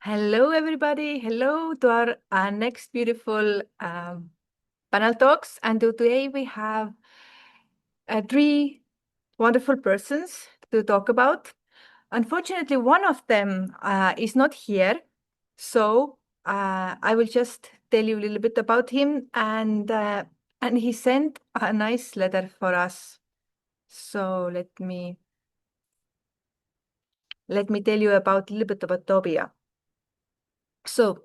Hello, everybody. Hello to our next beautiful panel talks. And today we have three wonderful persons to talk about. Unfortunately, one of them is not here. So I will just tell you a little bit about him. And he sent a nice letter for us. So let me tell you about a little bit about Tobia. So,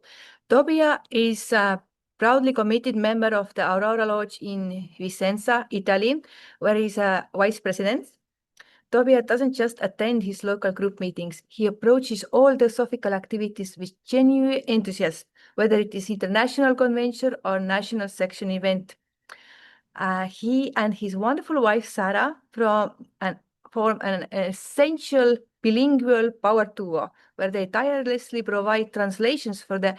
Tobia is a proudly committed member of the Aurora Lodge in Vicenza, Italy, where he's a vice president. Tobia doesn't just attend his local group meetings, he approaches all Theosophical activities with genuine enthusiasm, whether it is international convention or national section event. He and his wonderful wife, Sarah, form an essential bilingual power duo, where they tirelessly provide translations for their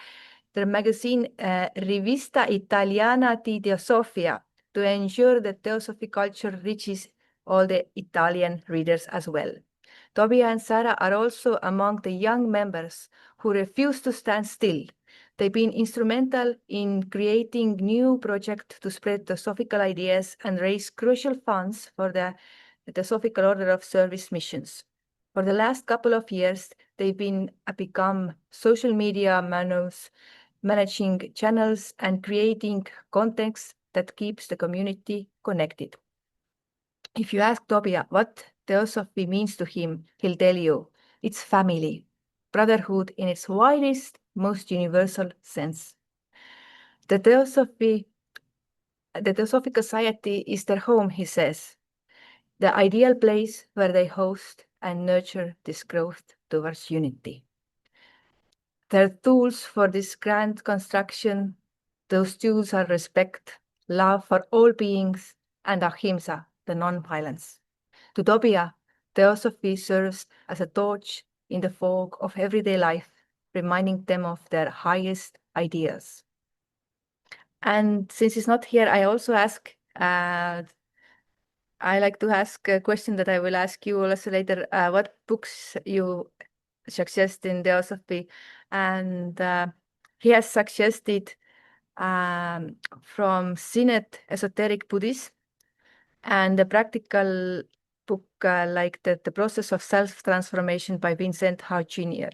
magazine Rivista Italiana di Teosofia to ensure that Theosophy culture reaches all the Italian readers as well. Tobia and Sarah are also among the young members who refuse to stand still. They've been instrumental in creating new projects to spread Theosophical ideas and raise crucial funds for the Theosophical Order of Service missions. For the last couple of years, they've become social media manos, managing channels and creating context that keeps the community connected. If you ask Tobia what Theosophy means to him, he'll tell you it's family, brotherhood in its widest, most universal sense. The Theosophic Society is their home, he says, the ideal place where they host and nurture this growth towards unity. Their tools for this grand construction, those tools are respect, love for all beings, and ahimsa, the non-violence. To Tobia, Theosophy serves as a torch in the fog of everyday life, reminding them of their highest ideas. And since he's not here, I also I like to ask a question that I will ask you also later, what books you suggest in Theosophy. And he has suggested from Synod Esoteric Buddhism and the practical book like the Process of Self-Transformation by Vincent Howe Jr.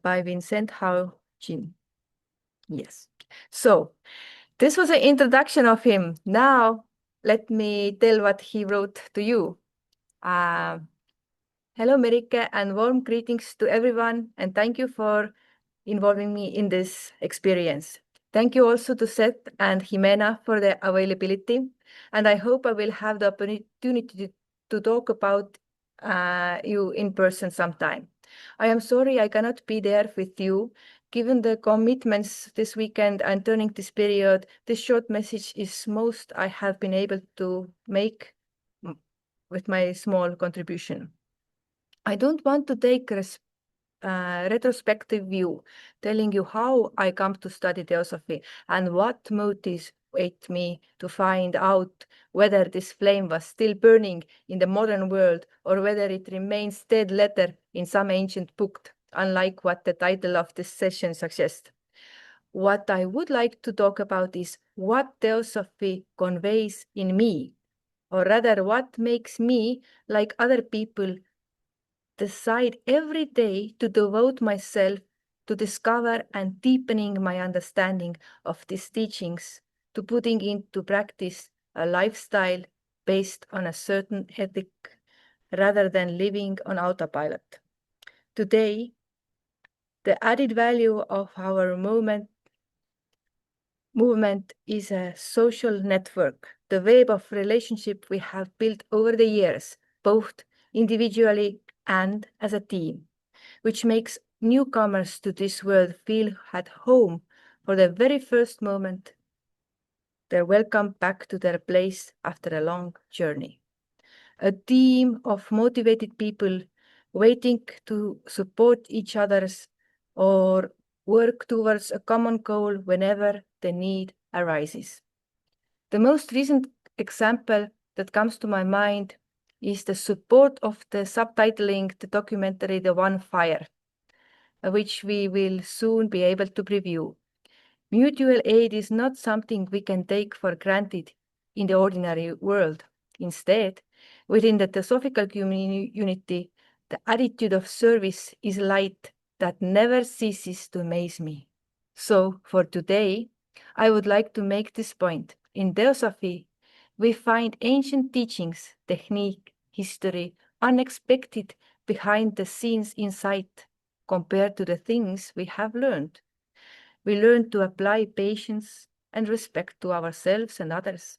By Vincent Howe Jr. Yes. So this was an introduction of him. Now let me tell what he wrote to you. Hello, Marika, and warm greetings to everyone, and thank you for involving me in this experience. Thank you also to Seth and Ximena for their availability, and I hope I will have the opportunity to talk about you in person sometime. I am sorry I cannot be there with you. Given the commitments this weekend and turning this period, this short message is most I have been able to make with my small contribution. I don't want to take retrospective view, telling you how I come to study Theosophy and what motivated me to find out whether this flame was still burning in the modern world or whether it remains dead letter in some ancient book, unlike what the title of this session suggests. What I would like to talk about is what Theosophy conveys in me, or rather what makes me, like other people, decide every day to devote myself to discover and deepening my understanding of these teachings, to putting into practice a lifestyle based on a certain ethic rather than living on autopilot. Today, the added value of our movement is a social network, the web of relationship we have built over the years, both individually and as a team, which makes newcomers to this world feel at home for the very first moment they're welcomed back to their place after a long journey. A team of motivated people waiting to support each other's or work towards a common goal whenever the need arises. The most recent example that comes to my mind is the support of the subtitling the documentary The One Fire, which we will soon be able to preview. Mutual aid is not something we can take for granted in the ordinary world. Instead, within the Theosophical community, the attitude of service is light that never ceases to amaze me. So, for today, I would like to make this point. In Theosophy, we find ancient teachings, technique, history, unexpected behind the scenes insight compared to the things we have learned. We learn to apply patience and respect to ourselves and others,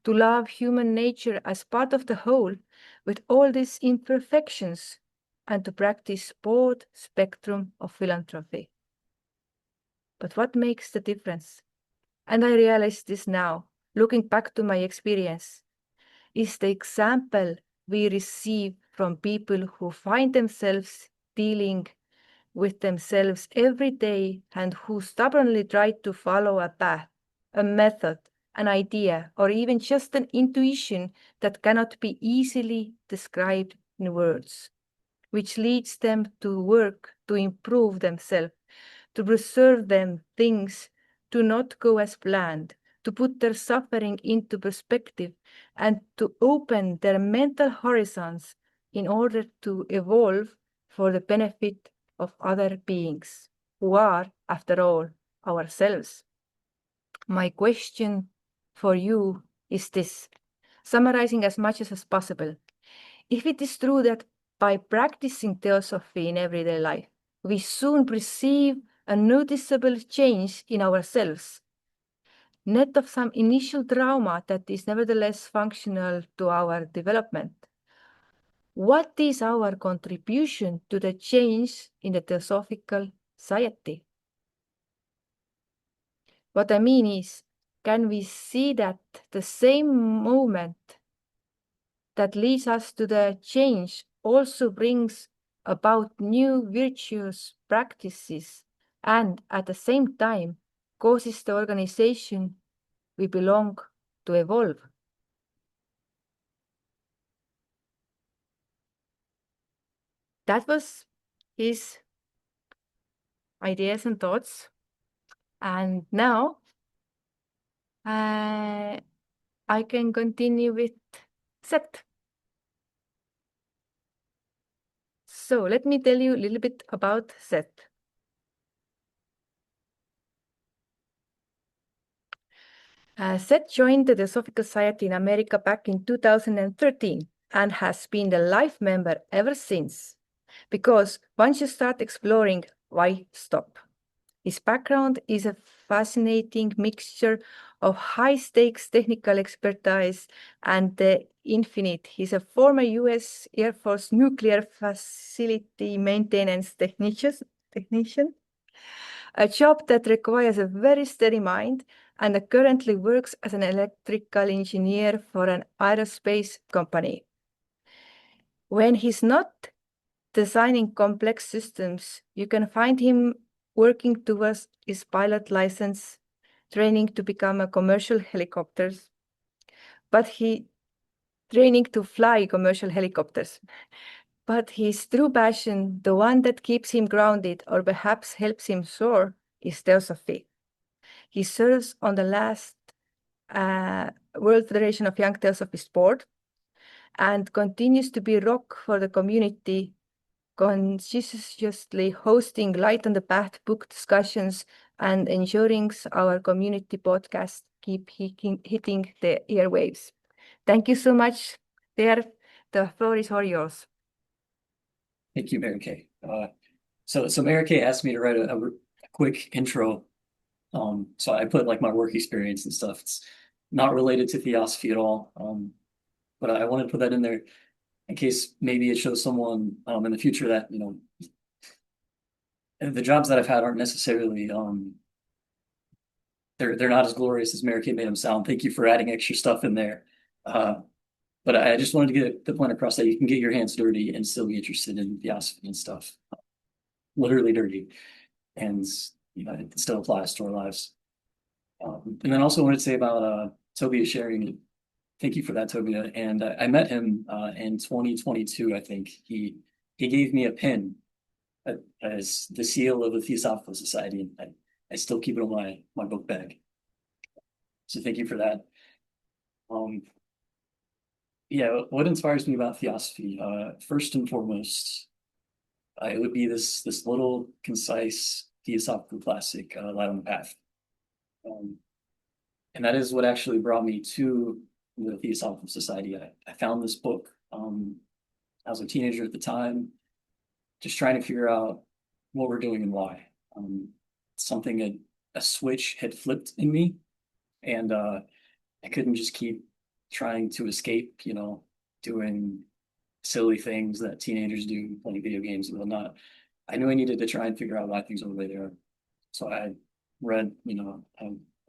to love human nature as part of the whole with all these imperfections, and to practice broad spectrum of philanthropy. But what makes the difference? And I realize this now, looking back to my experience, is the example we receive from people who find themselves dealing with themselves every day and who stubbornly try to follow a path, a method, an idea, or even just an intuition that cannot be easily described in words, which leads them to work to improve themselves, to preserve them things to not go as planned, to put their suffering into perspective, and to open their mental horizons in order to evolve for the benefit of other beings, who are, after all, ourselves. My question for you is this, summarizing as much as possible. If it is true that by practicing theosophy in everyday life, we soon perceive a noticeable change in ourselves, net of some initial trauma that is nevertheless functional to our development, what is our contribution to the change in the Theosophical Society? What I mean is, can we see that the same moment that leads us to the change also brings about new virtuous practices and at the same time causes the organization we belong to evolve? That was his ideas and thoughts. And now I can continue with Seth. So let me tell you a little bit about Seth. Seth joined the Theosophical Society in America back in 2013 and has been a life member ever since. Because once you start exploring, why stop? His background is a fascinating mixture of high-stakes technical expertise and the infinite. He's a former US Air Force nuclear facility maintenance technician, a job that requires a very steady mind, and currently works as an electrical engineer for an aerospace company. When he's not designing complex systems, you can find him working towards his pilot license, training to become a commercial helicopters, training to fly commercial helicopters. But his true passion, the one that keeps him grounded or perhaps helps him soar, is Theosophy. He serves on the last World Federation of Young Theosophists board and continues to be rock for the community, conscientiously hosting Light on the Path book discussions and ensuring our community podcast keep hitting the airwaves. Thank you so much, there. The floor is all yours. Thank you, Mary Kay. So Mary Kay asked me to write a quick intro. So I put like my work experience and stuff. It's not related to theosophy at all. But I want to put that in there in case maybe it shows someone in the future that, you know, the jobs that I've had aren't necessarily they're not as glorious as Mary Kay made them sound. Thank you for adding extra stuff in there. But I just wanted to get the point across that you can get your hands dirty and still be interested in theosophy and stuff. Literally dirty. And you know, it still applies to our lives. And then also wanted to say about Tobia sharing Thank you for that, Tobia. And I met him in 2022, I think. He gave me a pin as the seal of the Theosophical Society, and I still keep it on my book bag. So thank you for that. Yeah, what inspires me about Theosophy? First and foremost, it would be this little concise Theosophical classic, Light on the Path. And that is what actually brought me to the Theosophical Society. I found this book. I was a teenager at the time, just trying to figure out what we're doing and why. Something a switch had flipped in me, and I couldn't just keep trying to escape, doing silly things that teenagers do, playing video games and whatnot. I knew I needed to try and figure out why things are the way they are. So I read,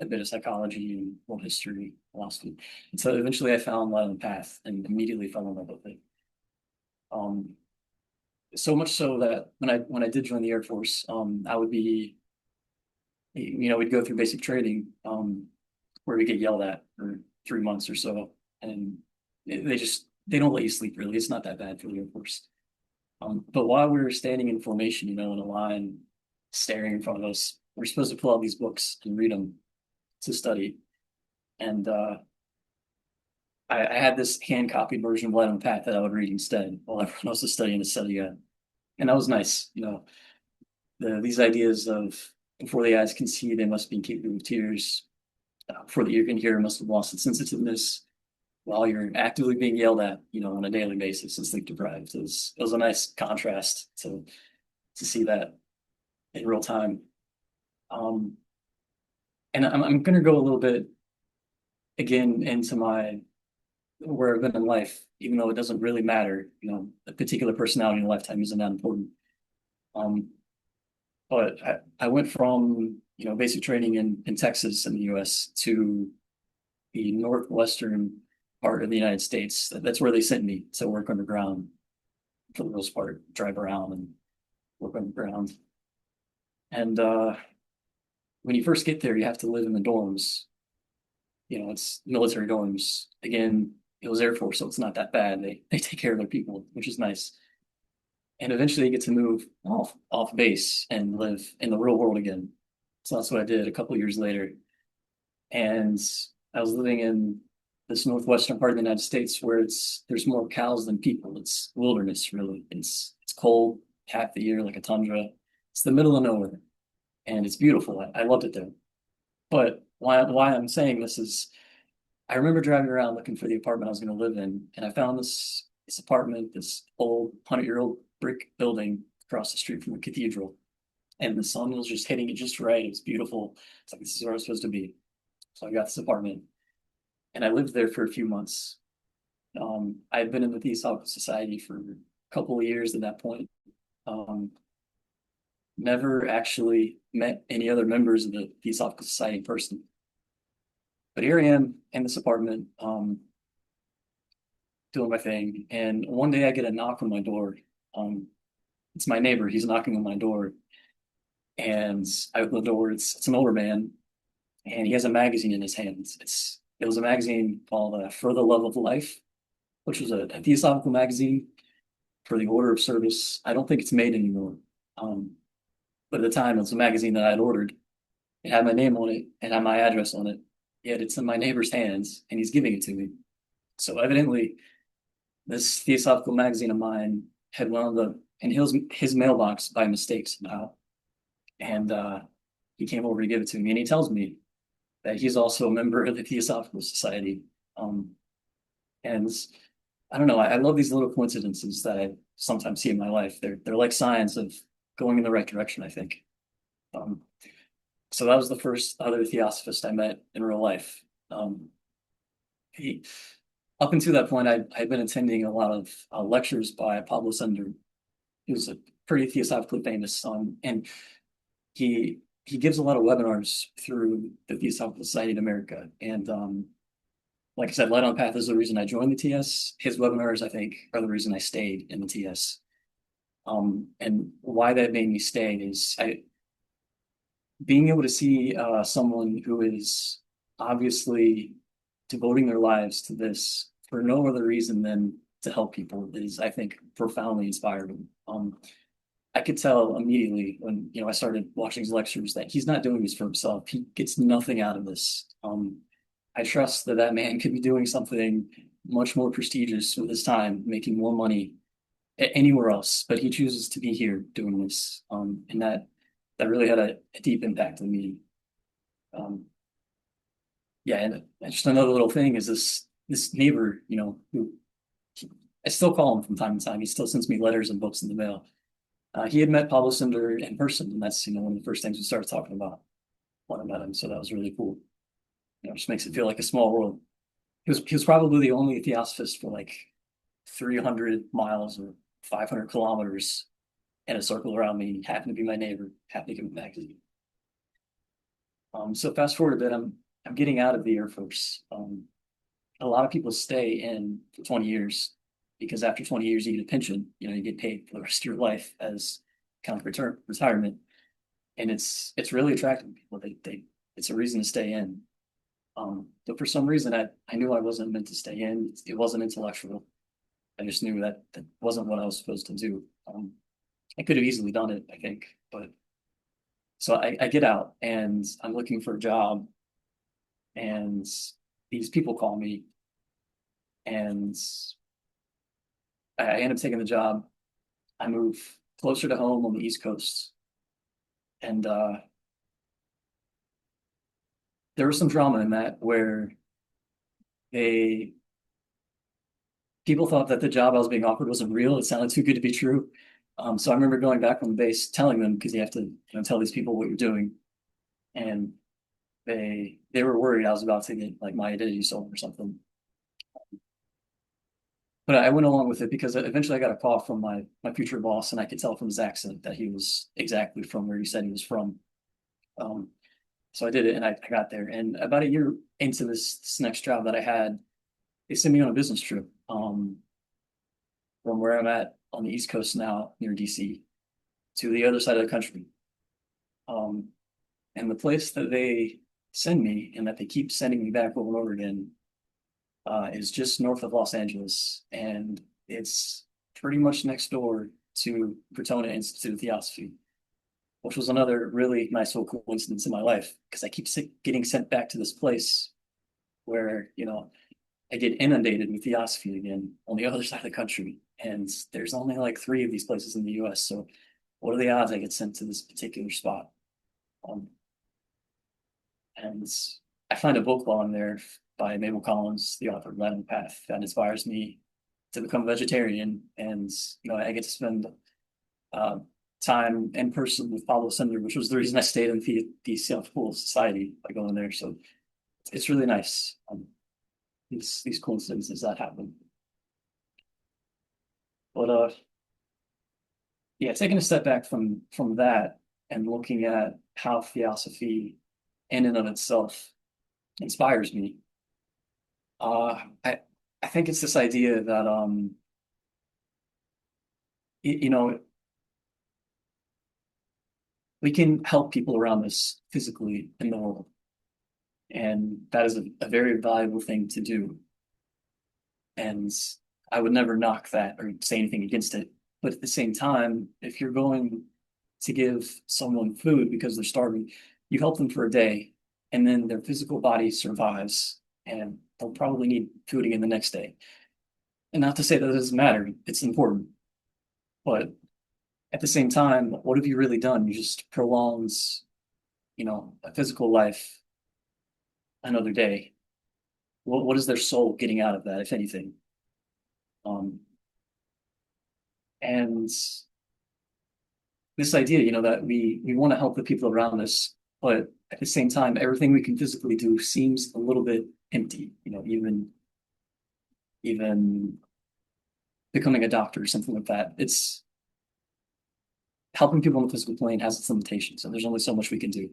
a bit of psychology and world history, philosophy. And so eventually I found Light on the Path and immediately fell in love with it. So much so that when I did join the Air Force, I would be, we'd go through basic training, where we get yelled at for 3 months or so, and they don't let you sleep really. It's not that bad for the Air Force. But while we were standing in formation, in a line, staring in front of us, we're supposed to pull out these books and read them to study. And I had this hand copied version of Light on the Path that I would read instead while everyone else was studying to study. And that was nice. These ideas of before the eyes can see, they must be incapable of tears. Before the ear can hear, must have lost its sensitiveness. While you're actively being yelled at, on a daily basis and sleep deprived. It was a nice contrast to see that in real time. And I'm going to go a little bit again into where I've been in life, even though it doesn't really matter. A particular personality in a lifetime isn't that important. But I went from basic training in Texas in the U.S. to the northwestern part of the United States. That's where they sent me to work underground for the most part, drive around and work underground. And when you first get there, you have to live in the dorms. It's military dorms. Again, it was Air Force, so it's not that bad. They take care of their people, which is nice. And eventually you get to move off base and live in the real world again. So that's what I did a couple years later. And I was living in this northwestern part of the United States where there's more cows than people. It's wilderness, really. It's cold half the year, like a tundra. It's the middle of nowhere, and it's beautiful. I loved it there. But why I'm saying this is, I remember driving around looking for the apartment I was going to live in, and I found this apartment, this old 100-year-old brick building across the street from the cathedral, and the sun was just hitting it just right. It was beautiful. It's like, this is where I was supposed to be. So I got this apartment, and I lived there for a few months. I had been in the Theosophical Society for a couple of years at that point. Never actually met any other members of the Theosophical Society in person. But here I am in this apartment, doing my thing. And one day I get a knock on my door. It's my neighbor. He's knocking on my door. And I open the door. It's an older man. And he has a magazine in his hands. It was a magazine called For the Love of Life, which was a theosophical magazine for the Order of Service. I don't think it's made anymore. But at the time, it was a magazine that I had ordered. It had my name on it and had my address on it. Yet it's in my neighbor's hands, and he's giving it to me. So evidently, this theosophical magazine of mine had in his mailbox by mistake somehow. And he came over to give it to me, and he tells me that he's also a member of the Theosophical Society. And I don't know, I love these little coincidences that I sometimes see in my life. They're like signs of going in the right direction, I think. So that was the first other Theosophist I met in real life. Up until that point, I'd been attending a lot of lectures by Pablo Sender. He was a pretty theosophically famous, and he gives a lot of webinars through the Theosophical Society in America. And like I said, Light on Path is the reason I joined the TS. His webinars, I think, are the reason I stayed in the TS. And why that made me stay is being able to see someone who is obviously devoting their lives to this for no other reason than to help people is, I think, profoundly inspiring. I could tell immediately when I started watching his lectures that he's not doing this for himself. He gets nothing out of this. I trust that that man could be doing something much more prestigious with his time, making more money anywhere else, but he chooses to be here doing this. And that really had a deep impact on me. Yeah, and just another little thing is this neighbor, who I still call him from time to time. He still sends me letters and books in the mail. He had met Pablo Cinder in person, and that's one of the first things we started talking about when I met him. So that was really cool. It just makes it feel like a small world. He was probably the only theosophist for like 300 miles or 500 kilometers in a circle around me. He happened to be my neighbor, happened to give me a magazine. So fast forward a bit, I'm getting out of the Air Force. A lot of people stay in for 20 years because after 20 years you get a pension. You get paid for the rest of your life as kind of retirement, and it's really attractive to people. It's a reason to stay in. But for some reason, I knew I wasn't meant to stay in. It wasn't intellectual. I just knew that wasn't what I was supposed to do. I could have easily done it, I think, but so I get out and I'm looking for a job, and these people call me, and I end up taking the job. I move closer to home on the East Coast, and there was some drama in that where people thought that the job I was being offered wasn't real. It sounded too good to be true. So I remember going back on the base, telling them, because you have to tell these people what you're doing, and they were worried I was about to get like my identity stolen or something. But I went along with it because eventually I got a call from my future boss, and I could tell from his accent that he was exactly from where he said he was from. So I did it, and I got there. And about a year into this next job that I had, they sent me on a business trip from where I'm at on the East Coast now, near DC, to the other side of the country. And the place that they send me and that they keep sending me back over and over again is just north of Los Angeles. And it's pretty much next door to Protona Institute of Theosophy, which was another really nice little coincidence in my life, because I keep getting sent back to this place where, I get inundated with theosophy again on the other side of the country. And there's only like 3 of these places in the US. So what are the odds I get sent to this particular spot? And I find a book while I'm there by Mabel Collins, the author of Light on the Path, that inspires me to become a vegetarian. And, I get to spend time in person with Pablo Cinder, which was the reason I stayed in the Theosophical Society by going there. So it's really nice. These coincidences that happen. But yeah, taking a step back from that and looking at how theosophy in and of itself inspires me. I think it's this idea that we can help people around us physically in the world. And that is a very valuable thing to do. And I would never knock that or say anything against it. But at the same time, if you're going to give someone food because they're starving, you help them for a day, and then their physical body survives, and they'll probably need food again the next day. And not to say that it doesn't matter, it's important. But at the same time, what have you really done? You just prolonged, a physical life another day. What is their soul getting out of that, if anything? And this idea, that we want to help the people around us, but at the same time, everything we can physically do seems a little bit empty. Even becoming a doctor or something like that. It's helping people on the physical plane has its limitations, and there's only so much we can do.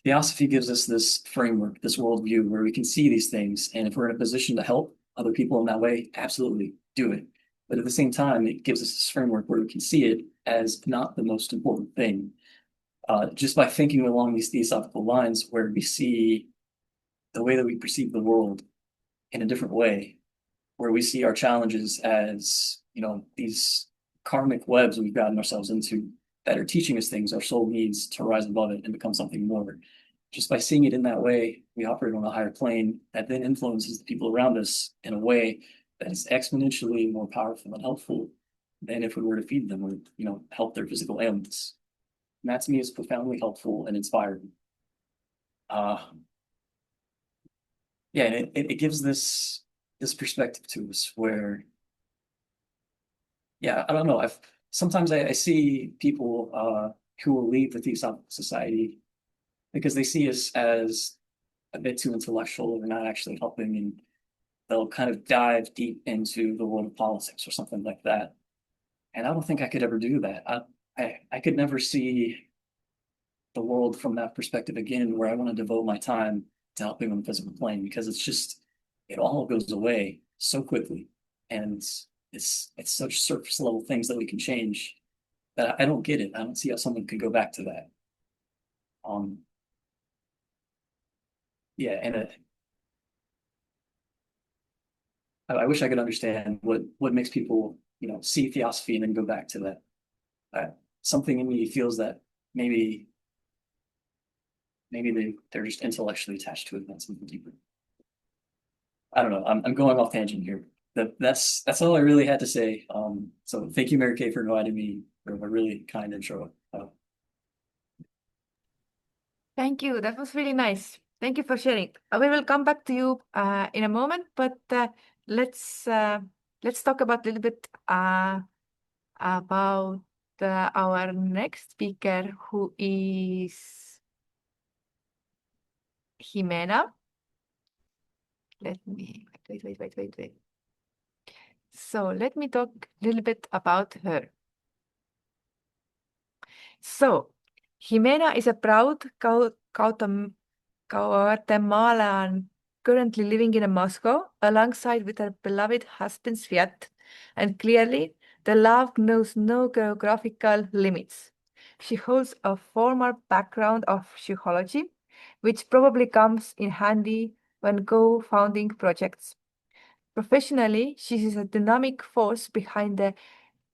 Theosophy gives us this framework, this worldview where we can see these things, and if we're in a position to help other people in that way, absolutely do it. But at the same time, it gives us this framework where we can see it as not the most important thing. Just by thinking along these theosophical lines, where we see the way that we perceive the world in a different way, where we see our challenges as, these karmic webs we've gotten ourselves into that are teaching us things our soul needs to rise above it and become something more. Just by seeing it in that way, we operate on a higher plane that then influences the people around us in a way that is exponentially more powerful and helpful than if we were to feed them or, help their physical ailments. And that to me is profoundly helpful and inspiring. Yeah, and it gives this perspective to us where, yeah, I don't know. Sometimes I see people who will leave the Theosophical Society because they see us as a bit too intellectual or not actually helping, and they'll kind of dive deep into the world of politics or something like that. And I don't think I could ever do that. I could never see the world from that perspective again, where I want to devote my time to helping on the physical plane, because it all goes away so quickly. And it's such surface level things that we can change that I don't get it. I don't see how someone could go back to that. Yeah, and I wish I could understand what makes people, see theosophy and then go back to that. Something in me feels that maybe they're just intellectually attached to it, not something deeper. I don't know. I'm going off tangent here. That's all I really had to say. So thank you, Mary Kay, for inviting me for a really kind intro. Thank you. That was really nice. Thank you for sharing. We will come back to you in a moment, but let's talk about a little bit about our next speaker, who is Ximena. Let me wait. So let me talk a little bit about her. So Ximena is a proud Guatemalan currently living in Moscow alongside with her beloved husband Svet, and clearly the love knows no geographical limits. She holds a formal background of psychology, which probably comes in handy when co-founding projects. Professionally, she is a dynamic force behind the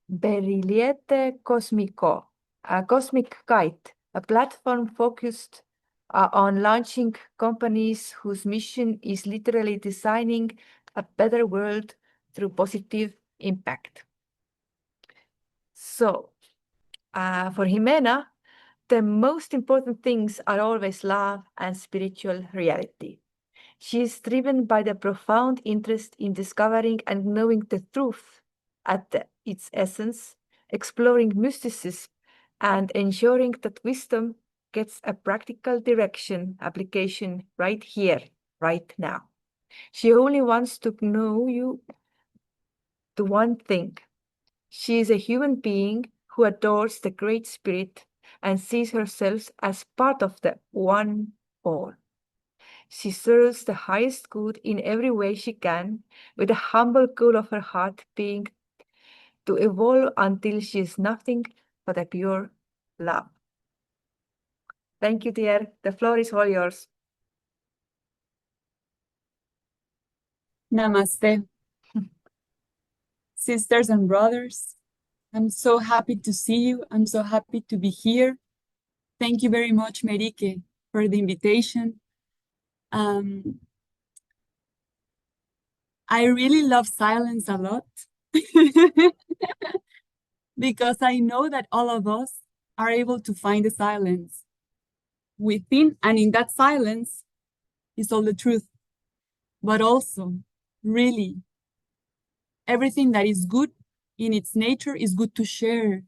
Berillete Cosmico, a cosmic guide, a platform focused on launching companies whose mission is literally designing a better world through positive impact. So, for Ximena, the most important things are always love and spiritual reality. She is driven by the profound interest in discovering and knowing the truth at its essence, exploring mysticism, and ensuring that wisdom gets a practical application right here, right now. She only wants to know you the one thing. She is a human being who adores the Great Spirit and sees herself as part of the one all. She serves the highest good in every way she can, with the humble goal of her heart being to evolve until she is nothing but a pure love. Thank you, dear. The floor is all yours. Namaste. Sisters and brothers, I'm so happy to see you. I'm so happy to be here. Thank you very much, Merike, for the invitation. I really love silence a lot because I know that all of us are able to find the silence within, and in that silence is all the truth. But also, really, everything that is good in its nature is good to share,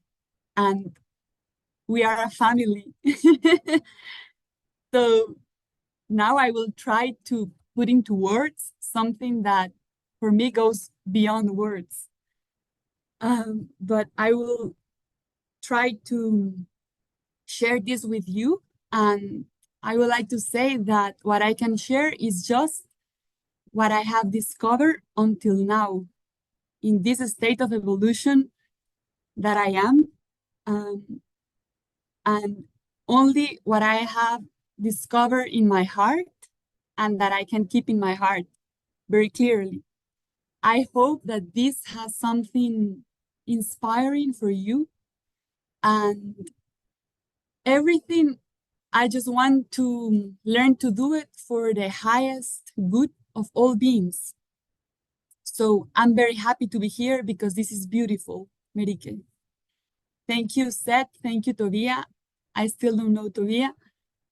and we are a family. So now I will try to put into words something that for me goes beyond words. But I will try to share this with you. And I would like to say that what I can share is just what I have discovered until now in this state of evolution that I am. And only what I have discovered in my heart and that I can keep in my heart. very clearly. I hope that this has something inspiring for you, and everything. I just want to learn to do it for the highest good of all beings. So I'm very happy to be here because this is beautiful, Merike. Thank you, Seth. Thank you, Tobia. I still don't know Tobia.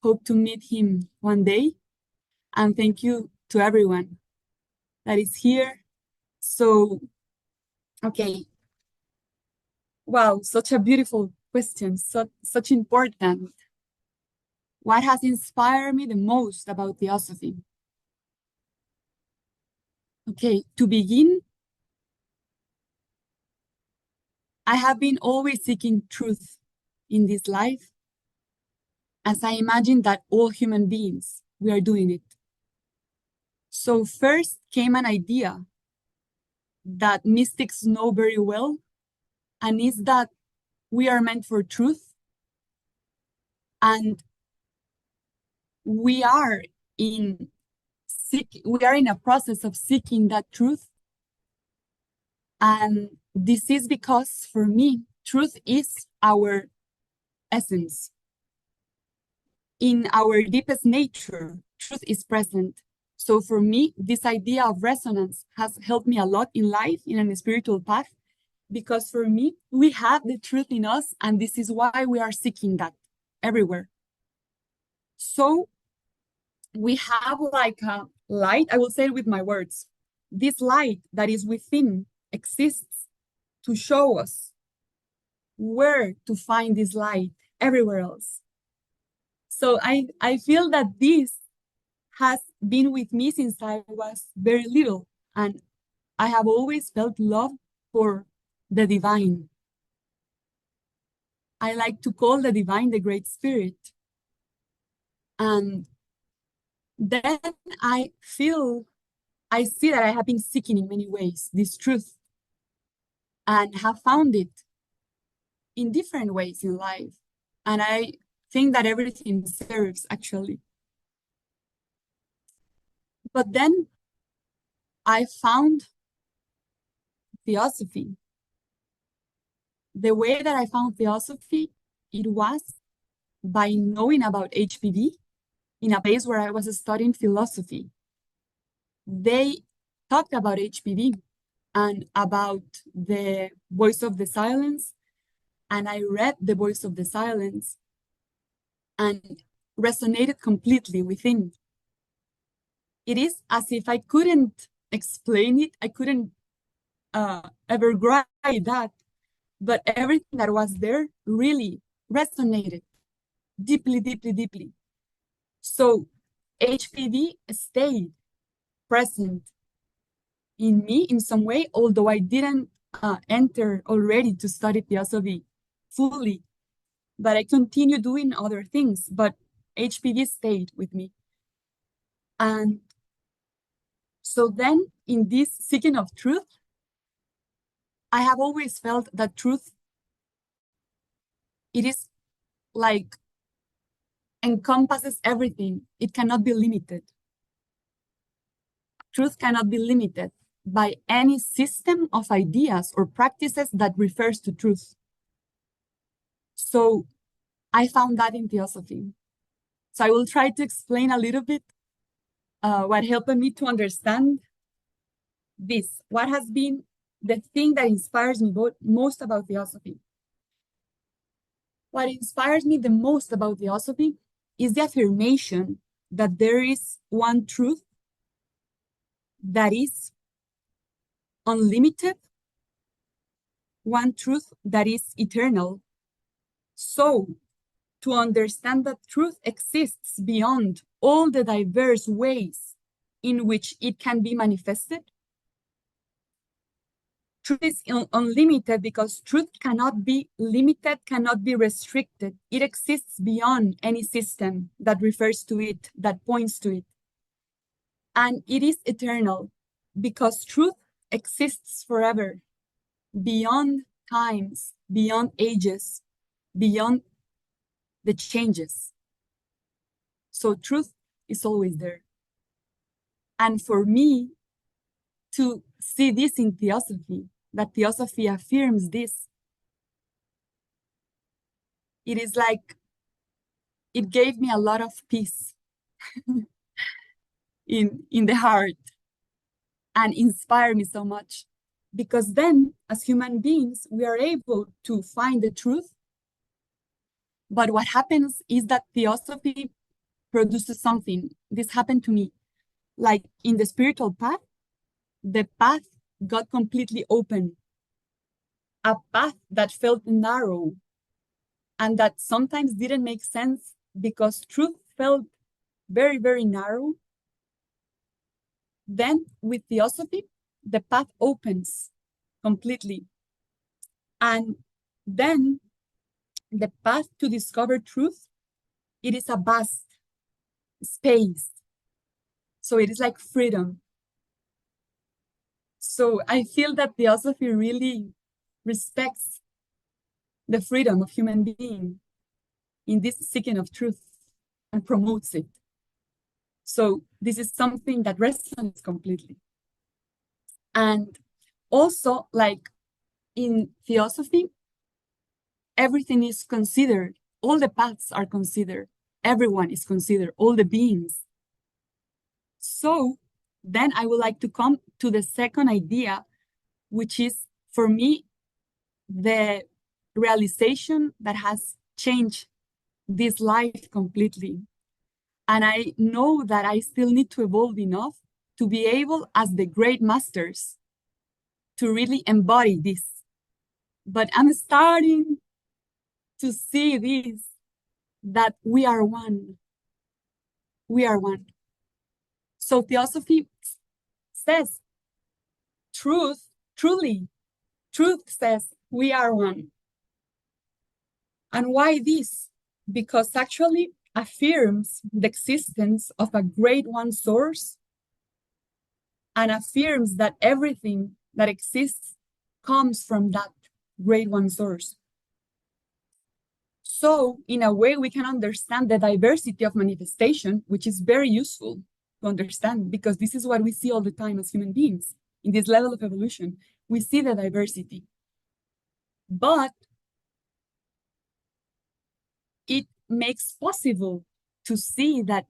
Hope to meet him one day. And thank you to everyone that is here. So, okay. Wow, such a beautiful question, such important. What has inspired me the most about Theosophy? Okay, to begin, I have been always seeking truth in this life, as I imagine that all human beings, we are doing it. So first came an idea that mystics know very well, and is that we are meant for truth, and we are in a process of seeking that truth. And this is because, for me, truth is our essence. In our deepest nature, truth is present. So for me, this idea of resonance has helped me a lot in life, in a spiritual path, because for me, we have the truth in us, and this is why we are seeking that everywhere. So we have like a light, I will say it with my words. This light that is within exists to show us where to find this light everywhere else. So I feel that this has been with me since I was very little, and I have always felt love for the divine. I like to call the divine the Great Spirit. And then I see that I have been seeking in many ways this truth, and have found it in different ways in life. And I think that everything serves, actually. But then I found Theosophy. The way that I found Theosophy, it was by knowing about HPV in a place where I was studying philosophy. They talked about HPV and about the voice of the silence, and I read the voice of the silence and resonated completely within. It is as if I couldn't explain it, I couldn't ever grasp that, but everything that was there really resonated deeply, deeply, deeply. So HPV stayed present in me in some way, although I didn't enter already to study Theosophy fully, but I continued doing other things, but HPV stayed with me. And so then in this seeking of truth, I have always felt that truth, it is like encompasses everything. It cannot be limited. Truth cannot be limited by any system of ideas or practices that refers to truth. So I found that in Theosophy. So I will try to explain a little bit what helped me to understand this. What has been the thing that inspires me most about Theosophy? What inspires me the most about Theosophy is the affirmation that there is one truth that is unlimited, one truth that is eternal. So, to understand that truth exists beyond all the diverse ways in which it can be manifested, truth is unlimited because truth cannot be limited, cannot be restricted. It exists beyond any system that refers to it, that points to it. And it is eternal because truth exists forever, beyond times, beyond ages, beyond the changes. So truth is always there. And for me, to see this in Theosophy, that Theosophy affirms this. It is like, it gave me a lot of peace in the heart and inspired me so much. Because then, as human beings, we are able to find the truth. But what happens is that Theosophy produces something. This happened to me. Like in the spiritual path, the path got completely open. A path that felt narrow and that sometimes didn't make sense because truth felt very, very narrow. Then with Theosophy, the path opens completely. And then the path to discover truth, it is a vast space. So it is like freedom. So I feel that Theosophy really respects the freedom of human being in this seeking of truth and promotes it. So this is something that resonates completely. And also, like in Theosophy, everything is considered. All the paths are considered. Everyone is considered, all the beings. So then I would like to come to the second idea, which is, for me, the realization that has changed this life completely. And I know that I still need to evolve enough to be able, as the great masters, to really embody this. But I'm starting to see this, that we are one. We are one. So Theosophy says, truth says we are one. And why this? Because actually affirms the existence of a great one source and affirms that everything that exists comes from that great one source. So in a way, we can understand the diversity of manifestation, which is very useful to understand, because this is what we see all the time as human beings. In this level of evolution, we see the diversity. But it makes possible to see that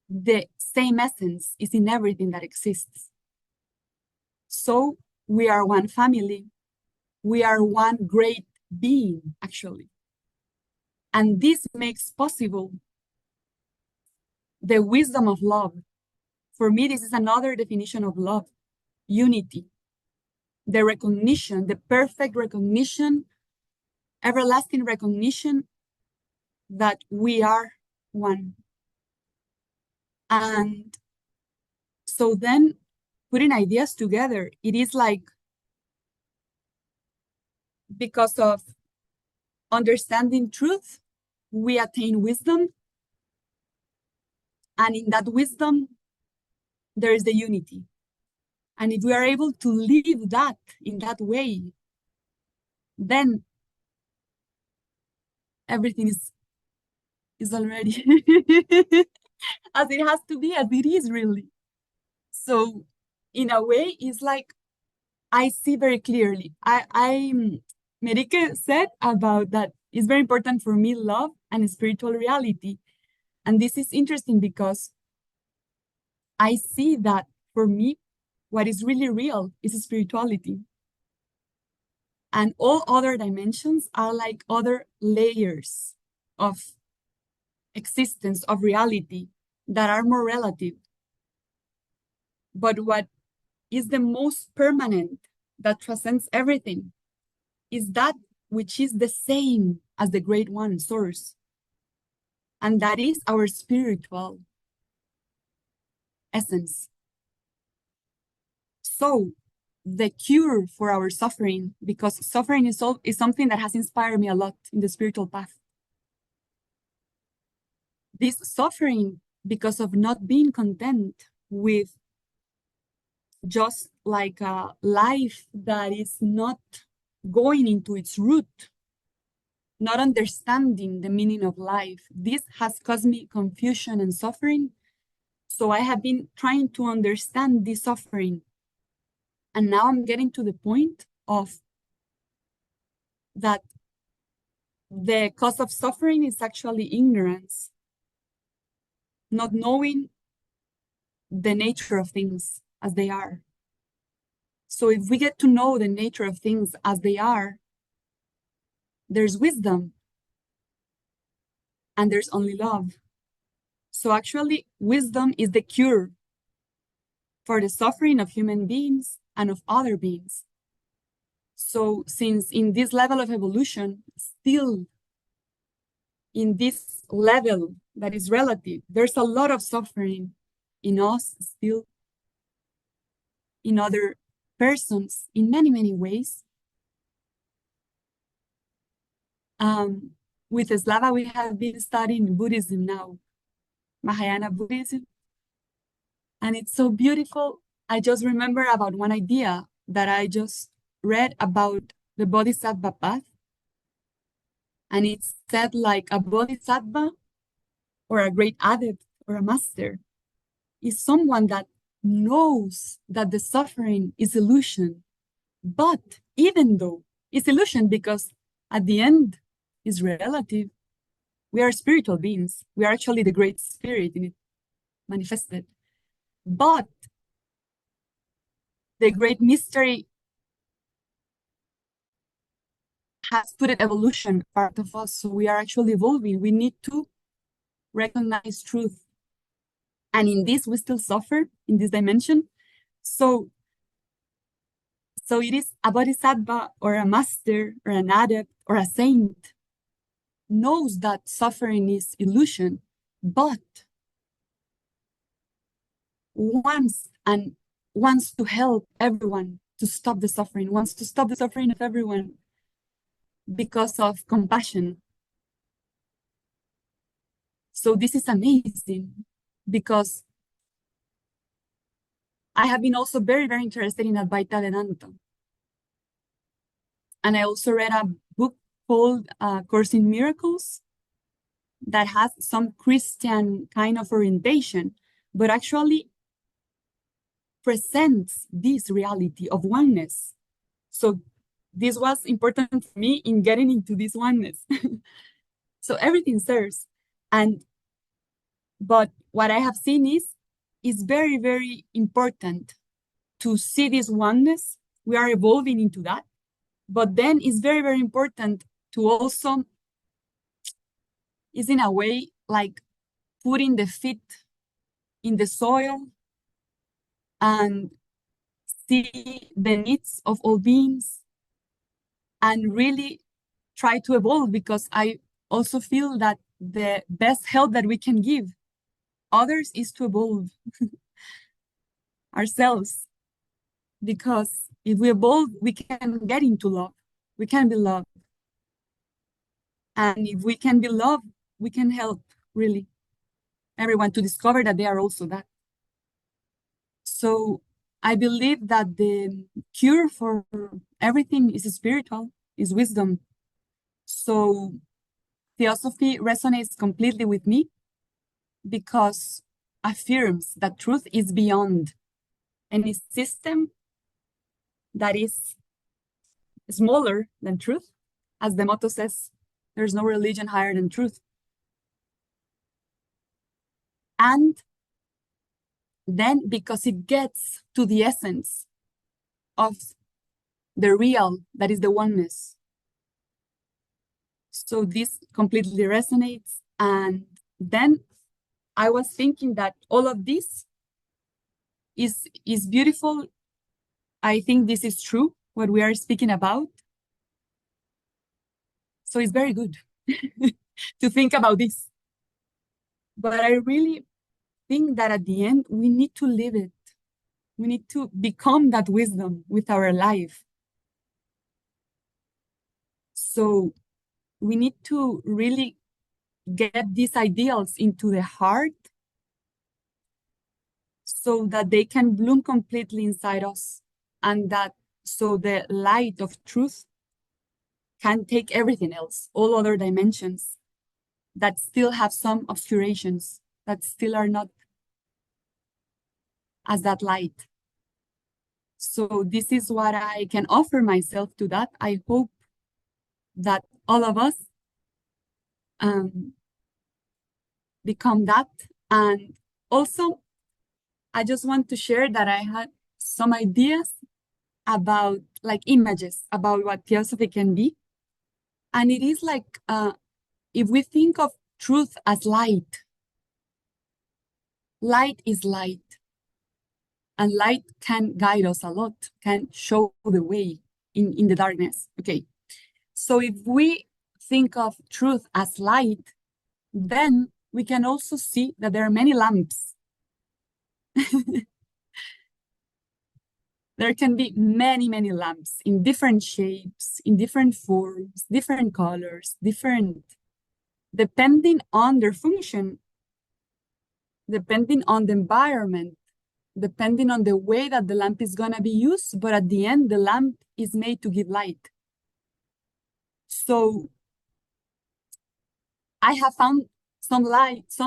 the same essence is in everything that exists. So we are one family. We are one great being, actually. And this makes possible the wisdom of love. For me, this is another definition of love: unity. The recognition, the perfect recognition, everlasting recognition that we are one. And so then putting ideas together, it is like, because of understanding truth, we attain wisdom. And in that wisdom, there is the unity. And if we are able to live that in that way, then everything is already as it has to be, as it is really. So in a way, it's like I see very clearly. Merike said about that it's very important for me, love and spiritual reality. And this is interesting because I see that for me, what is really real is spirituality. And all other dimensions are like other layers of existence, of reality, that are more relative. But what is the most permanent, that transcends everything, is that which is the same as the great one source. And that is our spiritual essence. So the cure for our suffering, because suffering is something that has inspired me a lot in the spiritual path. This suffering, because of not being content with just like a life that is not going into its root, not understanding the meaning of life, this has caused me confusion and suffering. So I have been trying to understand this suffering And now I'm getting to the point of that the cause of suffering is actually ignorance, not knowing the nature of things as they are. So if we get to know the nature of things as they are, there's wisdom and there's only love. So actually, wisdom is the cure for the suffering of human beings and of other beings. So since in this level of evolution, still in this level that is relative, there's a lot of suffering in us still, in other persons, in many, many ways. With Slava, we have been studying Buddhism now, Mahayana Buddhism. And it's so beautiful. I just remember about one idea that I just read about the Bodhisattva path. And it said like a Bodhisattva or a great adept or a master is someone that knows that the suffering is illusion. But even though it's illusion, because at the end is relative, we are spiritual beings. We are actually the great spirit in it manifested. But the great mystery has put it evolution part of us. So we are actually evolving. We need to recognize truth. And in this, we still suffer in this dimension. So it is a bodhisattva or a master or an adept or a saint knows that suffering is illusion, but wants to help everyone to stop the suffering, wants to stop the suffering of everyone because of compassion. So this is amazing because I have been also very, very interested in Advaita Vedanta. And I also read a book called Course in Miracles that has some Christian kind of orientation, but actually presents this reality of oneness. So this was important for me in getting into this oneness. So everything serves. But what I have seen is very, very important to see this oneness. We are evolving into that. But then it's very, very important to also, is in a way like putting the feet in the soil and see the needs of all beings and really try to evolve, because I also feel that the best help that we can give others is to evolve ourselves. Because if we evolve, we can get into love. We can be loved. And if we can be loved, we can help really everyone to discover that they are also that. So I believe that the cure for everything is spiritual, is wisdom. So Theosophy resonates completely with me because affirms that truth is beyond any system that is smaller than truth. As the motto says, there's no religion higher than truth. And then because it gets to the essence of the real, that is the oneness. So this completely resonates. And then I was thinking that all of this is beautiful. I think this is true, what we are speaking about. So it's very good to think about this. But I really think that at the end, we need to live it. We need to become that wisdom with our life. So we need to really get these ideals into the heart so that they can bloom completely inside us, and that so the light of truth can take everything else, all other dimensions that still have some obscurations, that still are not as that light. So this is what I can offer myself to that. I hope that all of us become that. And also, I just want to share that I had some ideas about like images about what theosophy can be. And it is like, if we think of truth as light, light is light. And light can guide us a lot, can show the way in the darkness. Okay, so if we think of truth as light, then we can also see that there are many lamps. There can be many, many lamps in different shapes, in different forms, different colors, depending on their function, depending on the environment, depending on the way that the lamp is gonna be used, but at the end, the lamp is made to give light. So I have found some lamps,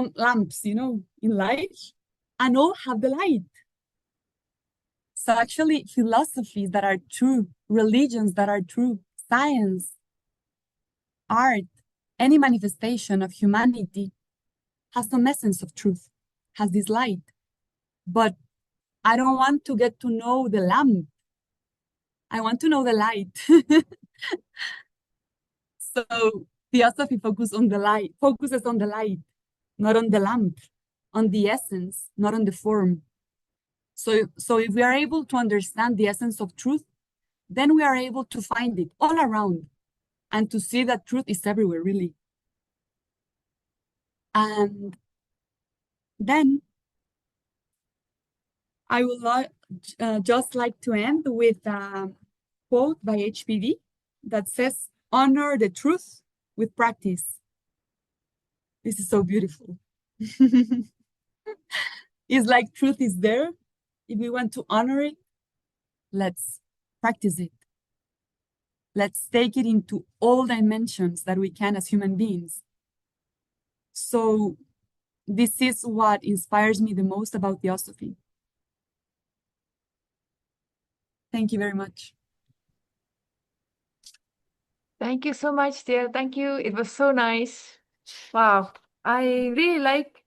in life, and all have the light. So actually, philosophies that are true, religions that are true, science, art, any manifestation of humanity has some essence of truth, has this light. But I don't want to get to know the lamp. I want to know the light. So theosophy focuses on the light, not on the lamp, on the essence, not on the form. So if we are able to understand the essence of truth, then we are able to find it all around and to see that truth is everywhere, really. And then I would just like to end with a quote by HPV that says, "Honor the truth with practice." This is so beautiful. It's like truth is there. If we want to honor it, let's practice it. Let's take it into all dimensions that we can as human beings. So this is what inspires me the most about Theosophy. Thank you very much. Thank you so much, dear. Thank you. It was so nice. Wow. I really like,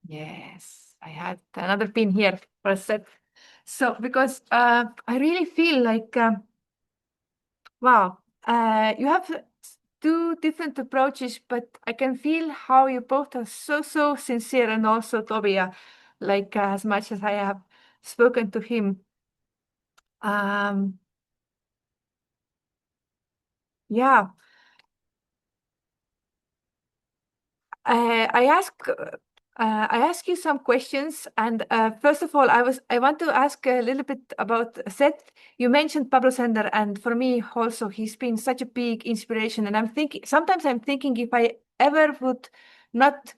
yes, I had another pin here for a sec. So, because I really feel like, wow, you have two different approaches, but I can feel how you both are so sincere, and also Tobia, like as much as I have spoken to him. Yeah. I ask you some questions, and first of all, I want to ask a little bit about Seth. You mentioned Pablo Sender, and for me also, he's been such a big inspiration. And sometimes I'm thinking if I ever would not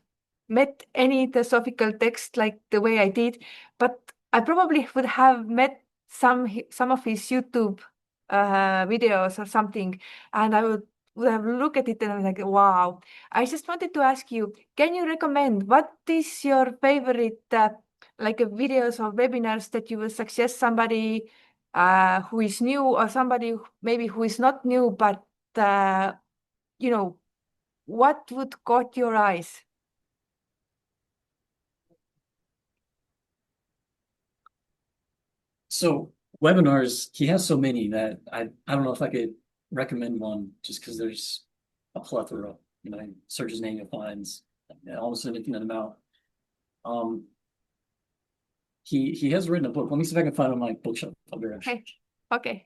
met any theosophical text like the way I did, but I probably would have met some of his YouTube videos or something, and I would have looked at it and I'm like, wow. I just wanted to ask you, can you recommend what is your favorite videos or webinars that you will suggest somebody who is new, or somebody maybe who is not new, but what would caught your eyes? So webinars, he has so many that I don't know if I could recommend one, just because there's a plethora. Search his name, you'll find almost anything on them out. He has written a book. Let me see if I can find it on my bookshelf. I'll be right back. Okay.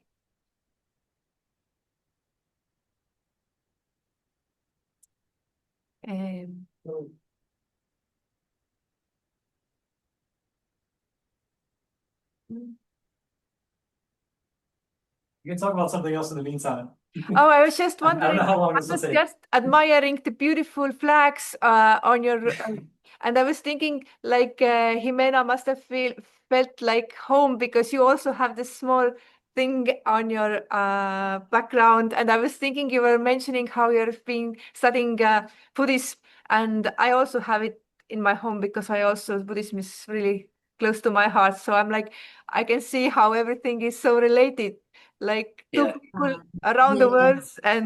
You can talk about something else in the meantime. Oh, I was just wondering. I don't know how long I this will was take. just admiring the beautiful flags on your, and I was thinking like Ximena must have felt like home, because you also have this small thing on your background. And I was thinking you were mentioning how you've been studying Buddhism, and I also have it in my home, because Buddhism is really close to my heart. So I'm like, I can see how everything is so related, like two Yeah. people around the Yeah. world. And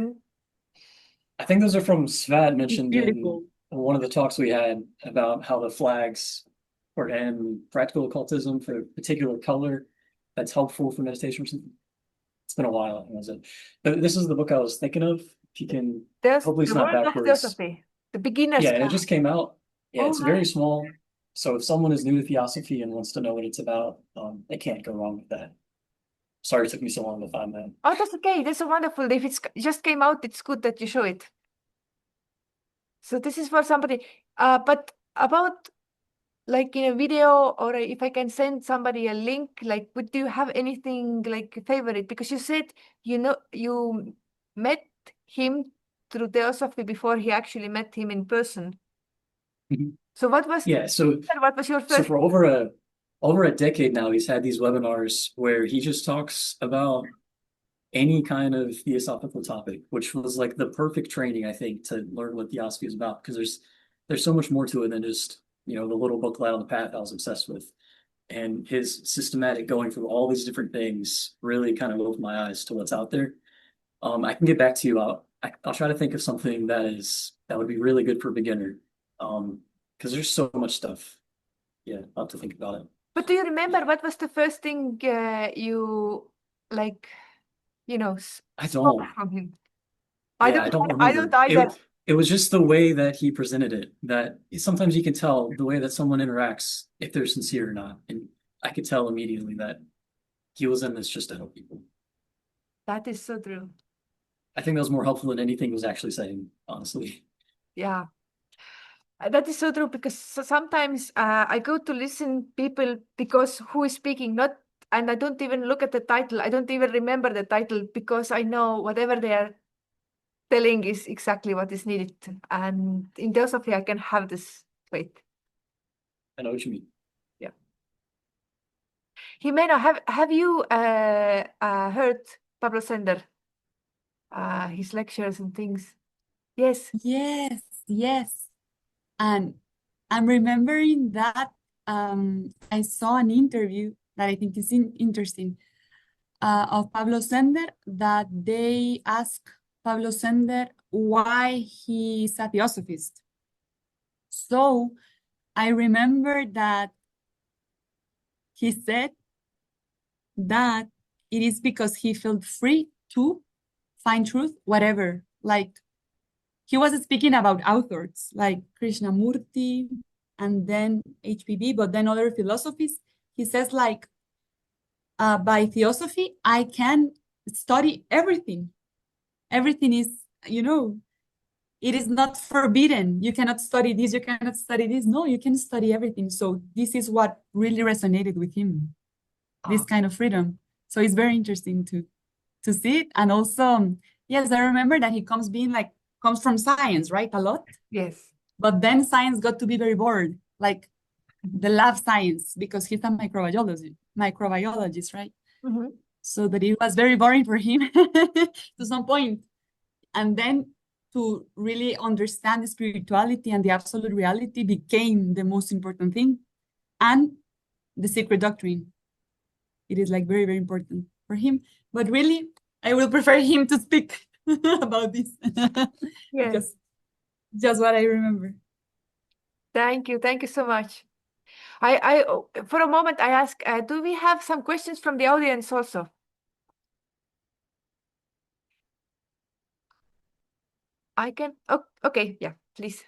I think those are from Svat It's mentioned in beautiful. one of the talks we had about how the flags or in practical occultism for a particular color that's helpful for meditation or something. It's been a while, was it? But this is the book I was thinking of. If you can, there's hopefully it's the not world of backwards. Theosophy, the beginner's Yeah, and it guide. just came out. Yeah, Oh, it's very nice. small. So if someone is new to Theosophy and wants to know what it's about, they can't go wrong with that. Sorry it took me so long to find that. Oh, that's okay. That's so wonderful. If it just came out, it's good that you show it. So this is for somebody. But about like in a video, or if I can send somebody a link, like would you have anything like favorite? Because you said you met him through Theosophy before he actually met him in person. Mhm. So what was Yeah, so your so first? for over a decade now, he's had these webinars where he just talks about any kind of theosophical topic, which was like the perfect training, I think, to learn what theosophy is about, because there's so much more to it than just, the little booklet on the path I was obsessed with. And his systematic going through all these different things really kind of opened my eyes to what's out there. I can get back to you. I'll try to think of something that would be really good for a beginner. Because there's so much stuff. Yeah, I'll have to think about it. But do you remember what was the first thing you like? I Spoke don't. from him. Yeah, I don't I don't remember. either. It was just the way that he presented it, that sometimes you can tell the way that someone interacts if they're sincere or not. And I could tell immediately that he was in this just to help people. That is so true. I think that was more helpful than anything he was actually saying, honestly. Yeah. That is so true because sometimes I go to listen people because who is speaking, not, and I don't even look at the title. I don't even remember the title because I know whatever they are telling is exactly what is needed. And in Theosophy, I can have this weight. I know what you mean. Yeah. Ximena, have you heard Pablo Sender, his lectures and things? Yes. Yes, yes. And I'm remembering that I saw an interview that I think is interesting of Pablo Sender, that they ask Pablo Sender why he's a theosophist. So I remember that he said that it is because he felt free to find truth, whatever. Like he was speaking about authors like Krishnamurti and then HPB, but then other philosophies. He says like, by theosophy, I can study everything. Everything is, it is not forbidden. You cannot study this, you cannot study this. No, you can study everything. So this is what really resonated with him, this kind of freedom. So it's very interesting to see it. And also, yes, I remember that he comes from science, right? A lot. Yes. But then science got to be very bored, like the lab science, because he's a microbiologist, right? Mm-hmm. So that it was very boring for him to some point. And then to really understand the spirituality and the absolute reality became the most important thing. And the secret doctrine. It is like very, very important for him. But really, I will prefer him to speak about this Yes. because just what I remember. Thank you. Thank you so much. For a moment, I ask, do we have some questions from the audience also? I can. Oh, okay. Yeah, please.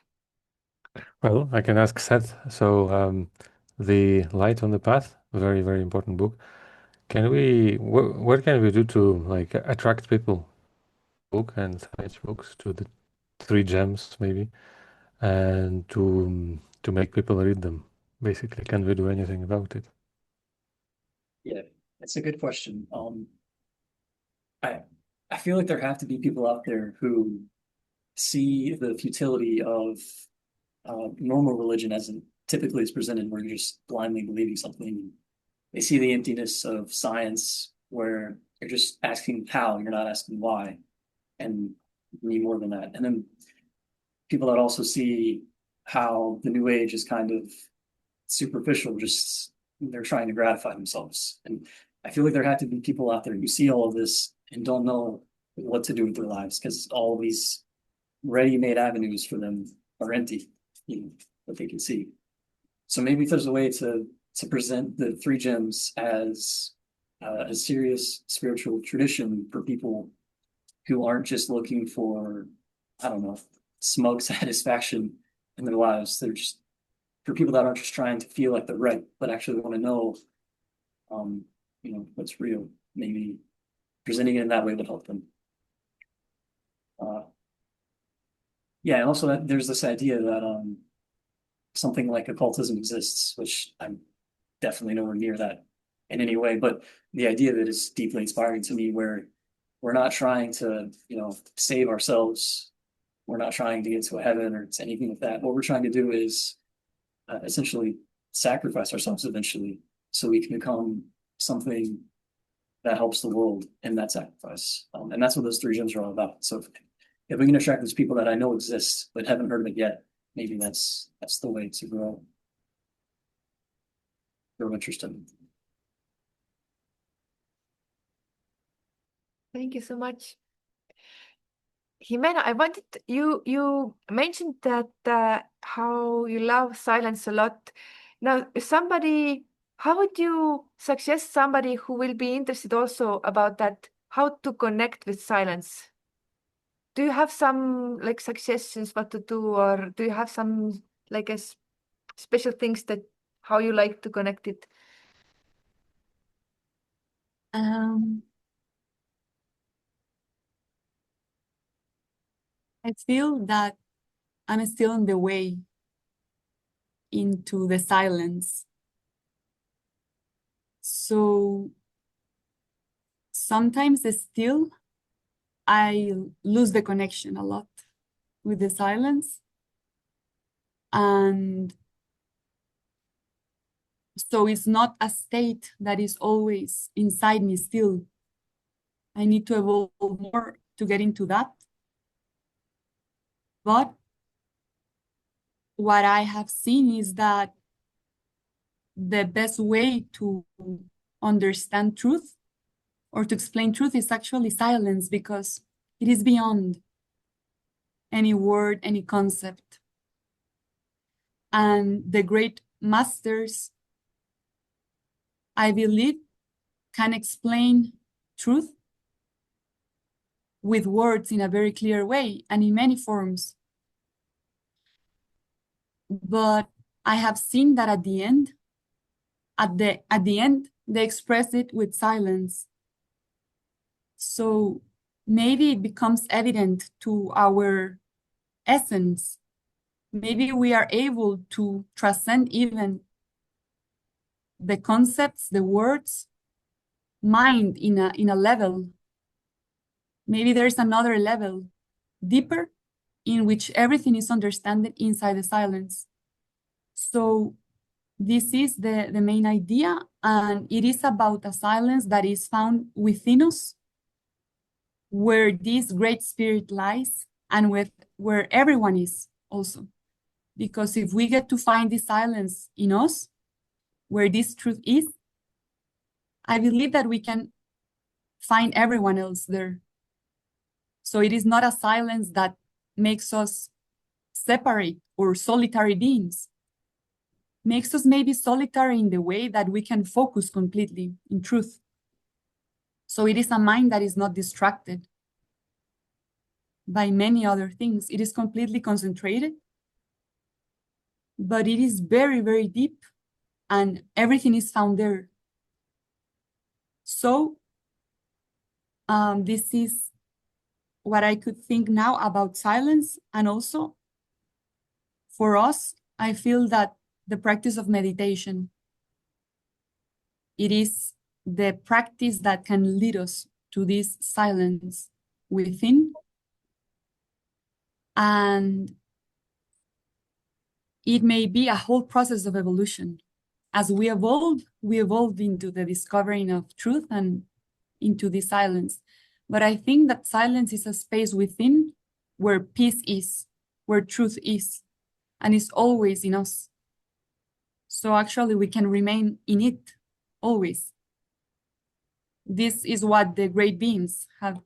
Well, I can ask Seth. So, The Light on the Path, very, very important book. What can we do to like attract people? Book and science books to the three gems maybe, and to make people read them. Basically, can we do anything about it? Yeah, that's a good question. I feel like there have to be people out there who see the futility of normal religion as it typically is presented, where you're just blindly believing something. They see the emptiness of science, where you're just asking how, you're not asking why, and you need more than that. And then people that also see how the New Age is kind of superficial, just they're trying to gratify themselves. And I feel like there have to be people out there who see all of this and don't know what to do with their lives because all of these ready-made avenues for them are empty, that they can see. So maybe if there's a way to present the three gems as a serious spiritual tradition for people who aren't just looking for, I don't know, smug satisfaction in their lives. They're just for people that aren't just trying to feel like they're right, but actually want to know, what's real. Maybe presenting it in that way would help them. Yeah, and also there's this idea that something like occultism exists, which I'm definitely nowhere near that in any way, but the idea that is deeply inspiring to me, where we're not trying to, save ourselves. We're not trying to get to a heaven or to anything like that. What we're trying to do is essentially sacrifice ourselves eventually so we can become something that helps the world in that sacrifice. And that's what those three gems are all about. So if we can attract those people that I know exist but haven't heard of it yet, maybe that's the way to grow interested. Thank you so much. Ximena, I wanted you mentioned that how you love silence a lot. Now, how would you suggest somebody who will be interested also about that, how to connect with silence? Do you have some like suggestions what to do, or do you have some like special things that how you like to connect it? I feel that I'm still on the way into the silence. So sometimes still I lose the connection a lot with the silence. And so it's not a state that is always inside me still. I need to evolve more to get into that. But what I have seen is that the best way to understand truth or to explain truth is actually silence, because it is beyond any word, any concept. And the great masters, I believe, can explain truth with words in a very clear way and in many forms. But I have seen that at the end, they express it with silence. So maybe it becomes evident to our essence. Maybe we are able to transcend even the concepts, the words, mind in a level. Maybe there's another level, deeper, in which everything is understood inside the silence. So this is the main idea, and it is about a silence that is found within us, where this great spirit lies, and where everyone is also. Because if we get to find this silence in us, where this truth is, I believe that we can find everyone else there. So it is not a silence that makes us separate or solitary beings. Makes us maybe solitary in the way that we can focus completely in truth. So it is a mind that is not distracted by many other things. It is completely concentrated, but it is very, very deep, and everything is found there. So this is what I could think now about silence. And also for us, I feel that the practice of meditation, it is the practice that can lead us to this silence within. And it may be a whole process of evolution. As we evolve into the discovering of truth and into the silence. But I think that silence is a space within where peace is, where truth is, and is always in us. So actually we can remain in it always. This is what the great beings have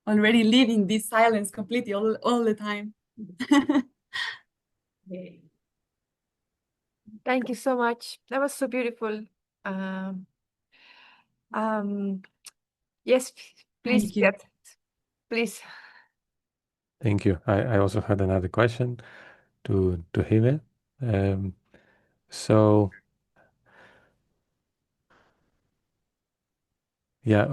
already lived in this silence completely all the time. Thank you so much. That was so beautiful. Yes, please, Thank you. Seth, please. Thank you. I also had another question to Ximena. So yeah,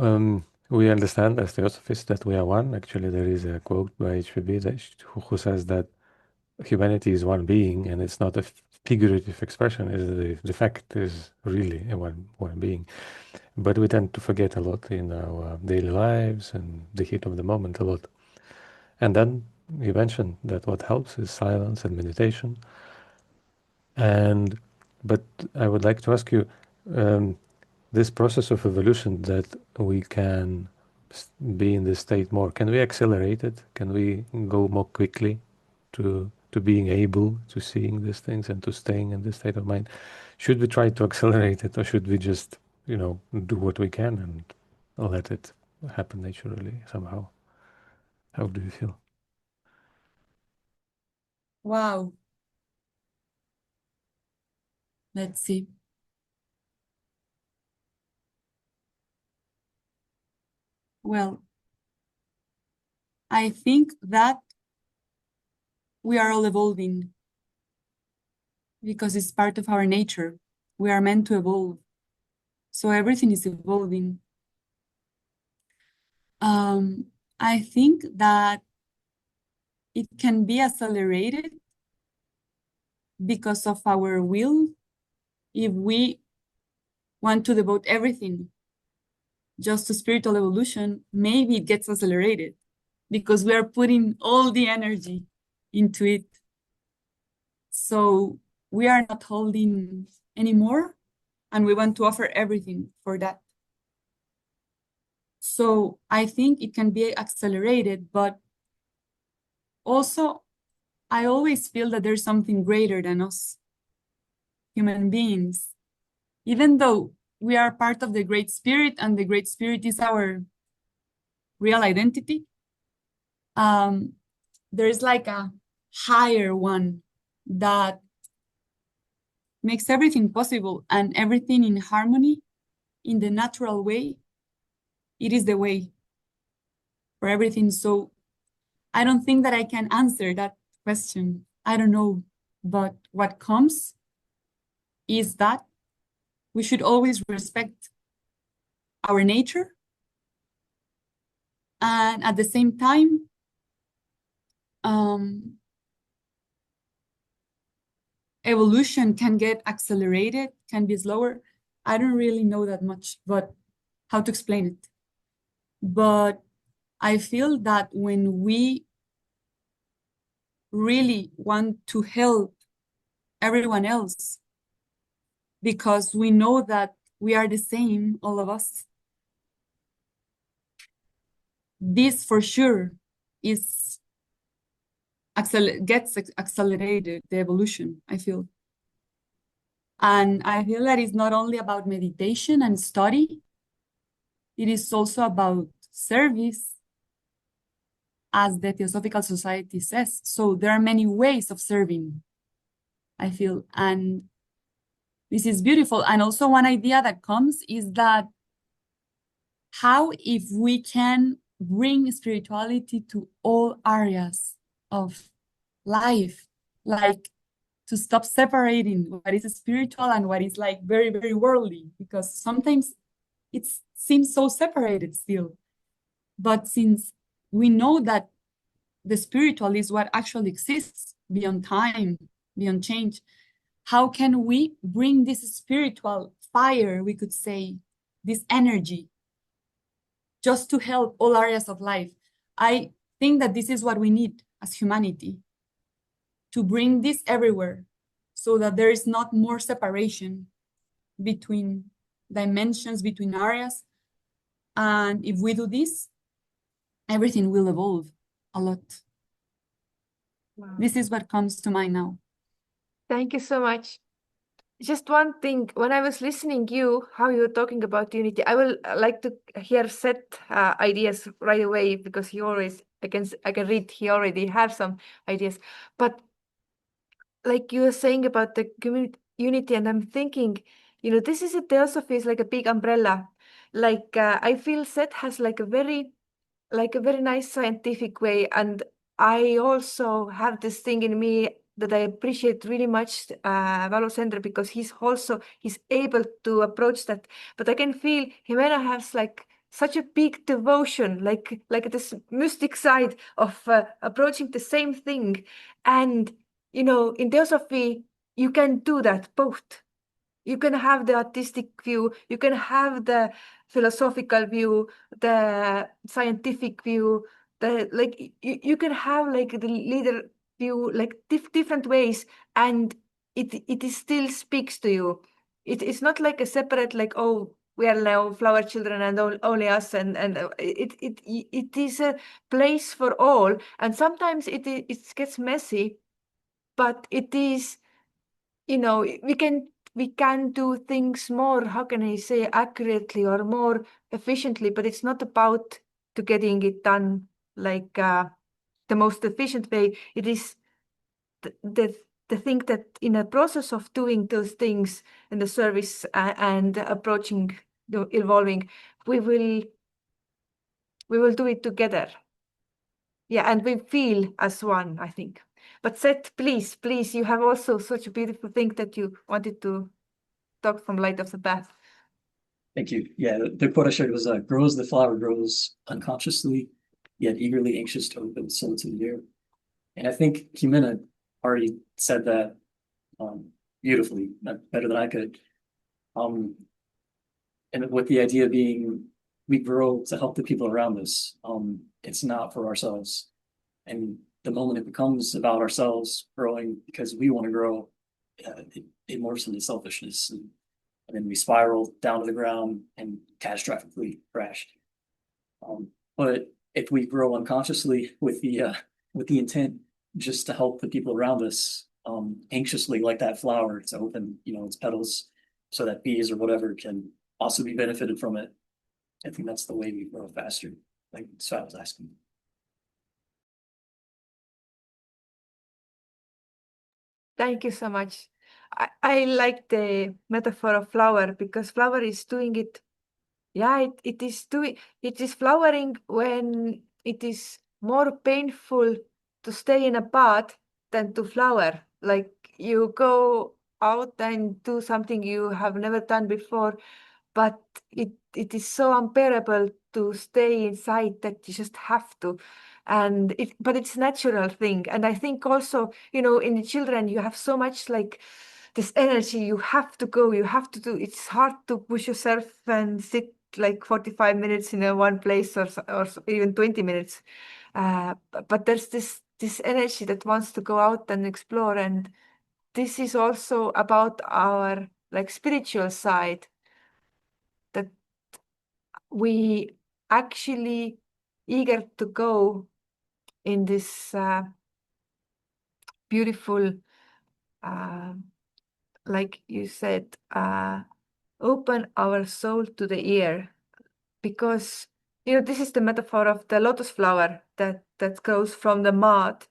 we understand as Theosophists that we are one. Actually, there is a quote by HPB that who says that humanity is one being, and it's not a figurative expression. Is the fact is really a one being. But we tend to forget a lot in our daily lives and the heat of the moment a lot. And then you mentioned that what helps is silence and meditation. But I would like to ask you, this process of evolution that we can be in this state more, can we accelerate it? Can we go more quickly to being able to seeing these things and to staying in this state of mind? Should we try to accelerate it, or should we just, do what we can and let it happen naturally somehow? How do you feel? Wow. Let's see. Well, I think that we are all evolving because it's part of our nature. We are meant to evolve. So everything is evolving. I think that it can be accelerated because of our will. If we want to devote everything just to spiritual evolution, maybe it gets accelerated because we are putting all the energy into it. So we are not holding anymore, and we want to offer everything for that. So I think it can be accelerated, but also I always feel that there's something greater than us, human beings. Even though we are part of the Great Spirit, and the Great Spirit is our real identity, there is like a higher one that makes everything possible and everything in harmony in the natural way. It is the way for everything. So I don't think that I can answer that question. I don't know. But what comes is that we should always respect our nature. And at the same time, evolution can get accelerated, can be slower. I don't really know that much, but how to explain it. But I feel that when we really want to help everyone else, because we know that we are the same, all of us, this for sure is gets accelerated, the evolution, I feel. And I feel that it's not only about meditation and study, it is also about service, as the Theosophical Society says. So there are many ways of serving, I feel, and this is beautiful. And also one idea that comes is that how if we can bring spirituality to all areas of life, like to stop separating what is spiritual and what is like very, very worldly, because sometimes it seems so separated still. But since we know that the spiritual is what actually exists beyond time, beyond change, how can we bring this spiritual fire, we could say, this energy, just to help all areas of life? I think that this is what we need as humanity, to bring this everywhere, so that there is not more separation between dimensions, between areas. And if we do this, everything will evolve a lot. Wow. This is what comes to mind now. Thank you so much. just one thing. When I was listening you, how you were talking about unity, I will like to hear Seth ideas right away because he always I can read he already have some ideas. But like you were saying about the community unity, and I'm thinking, this is a theosophy is like a big umbrella. Like I feel Seth has like a very nice scientific way, and I also have this thing in me that I appreciate really much Valo Sender because he's able to approach that. But I can feel Ximena has like such a big devotion, like this mystic side of approaching the same thing. And in Theosophy, you can do that both. You can have the artistic view, you can have the philosophical view, the scientific view, you can have like the leader view, like different ways, and it is still speaks to you. It's not like a separate, like, oh, we are now flower children and only us, and it is a place for all, and sometimes it gets messy, but it is, we can do things more, how can I say, accurately or more efficiently, but it's not about to getting it done like the most efficient way. It is the thing that in a process of doing those things in the service and approaching evolving, we will do it together. Yeah, and we feel as one, I think. But Seth, please, you have also such a beautiful thing that you wanted to talk from light of the path. Thank you. Yeah, the quote I shared was, grows the flower grows unconsciously, yet eagerly anxious to open soul to the air. And I think Ximena already said that beautifully, better than I could. And with the idea being we grow to help the people around us. It's not for ourselves. And the moment it becomes about ourselves growing because we want to grow, it morphs into selfishness. And then we spiral down to the ground and catastrophically crash. But if we grow unconsciously with the intent just to help the people around us, anxiously like that flower to open, its petals so that bees or whatever can also be benefited from it. I think that's the way we grow faster. Like so I was asking. Thank you so much. I like the metaphor of flower because flower is doing it. Yeah, it is flowering when it is more painful to stay in a pot than to flower. Like you go out and do something you have never done before, but it is so unbearable to stay inside that you just have to. But it's natural thing. And I think also, in the children, you have so much like this energy, you have to go, you have to do. It's hard to push yourself and sit like 45 minutes in one place or even 20 minutes. But there's this energy that wants to go out and explore. And this is also about our like spiritual side, that we actually eager to go in this beautiful, like you said, open our soul to the ear, because this is the metaphor of the lotus flower that grows from the mud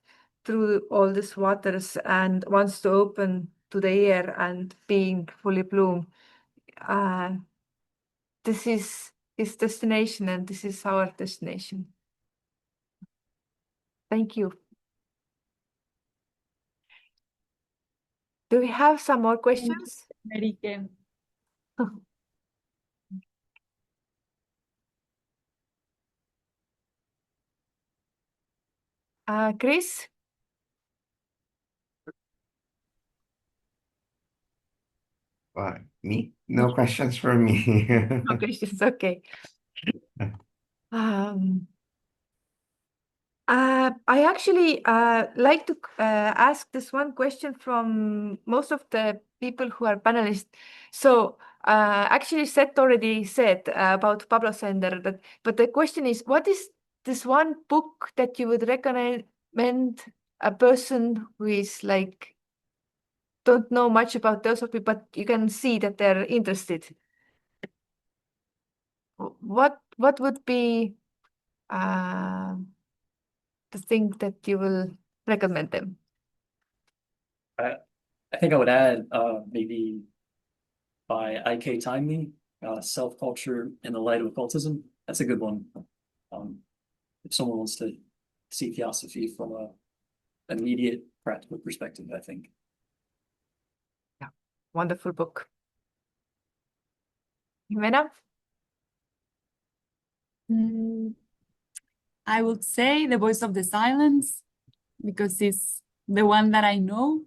through all these waters and wants to open to the air and being fully bloom. This is his destination, and this is our destination. Thank you. Do we have some more questions? Marique. Chris? Me? No questions for me. No questions, okay. I actually like to ask this one question from most of the people who are panelists. So actually, Seth already said about Pablo Sender, but the question is, what is this one book that you would recommend a person who is like don't know much about Theosophy, but you can see that they're interested. What would be the thing that you will recommend them? I think I would add maybe by I.K. Timely, Self-Culture in the Light of Occultism. That's a good one. If someone wants to see Theosophy from a immediate practical perspective, I think. Yeah, wonderful book. Ximena? I would say The Voice of the Silence, because it's the one that I know.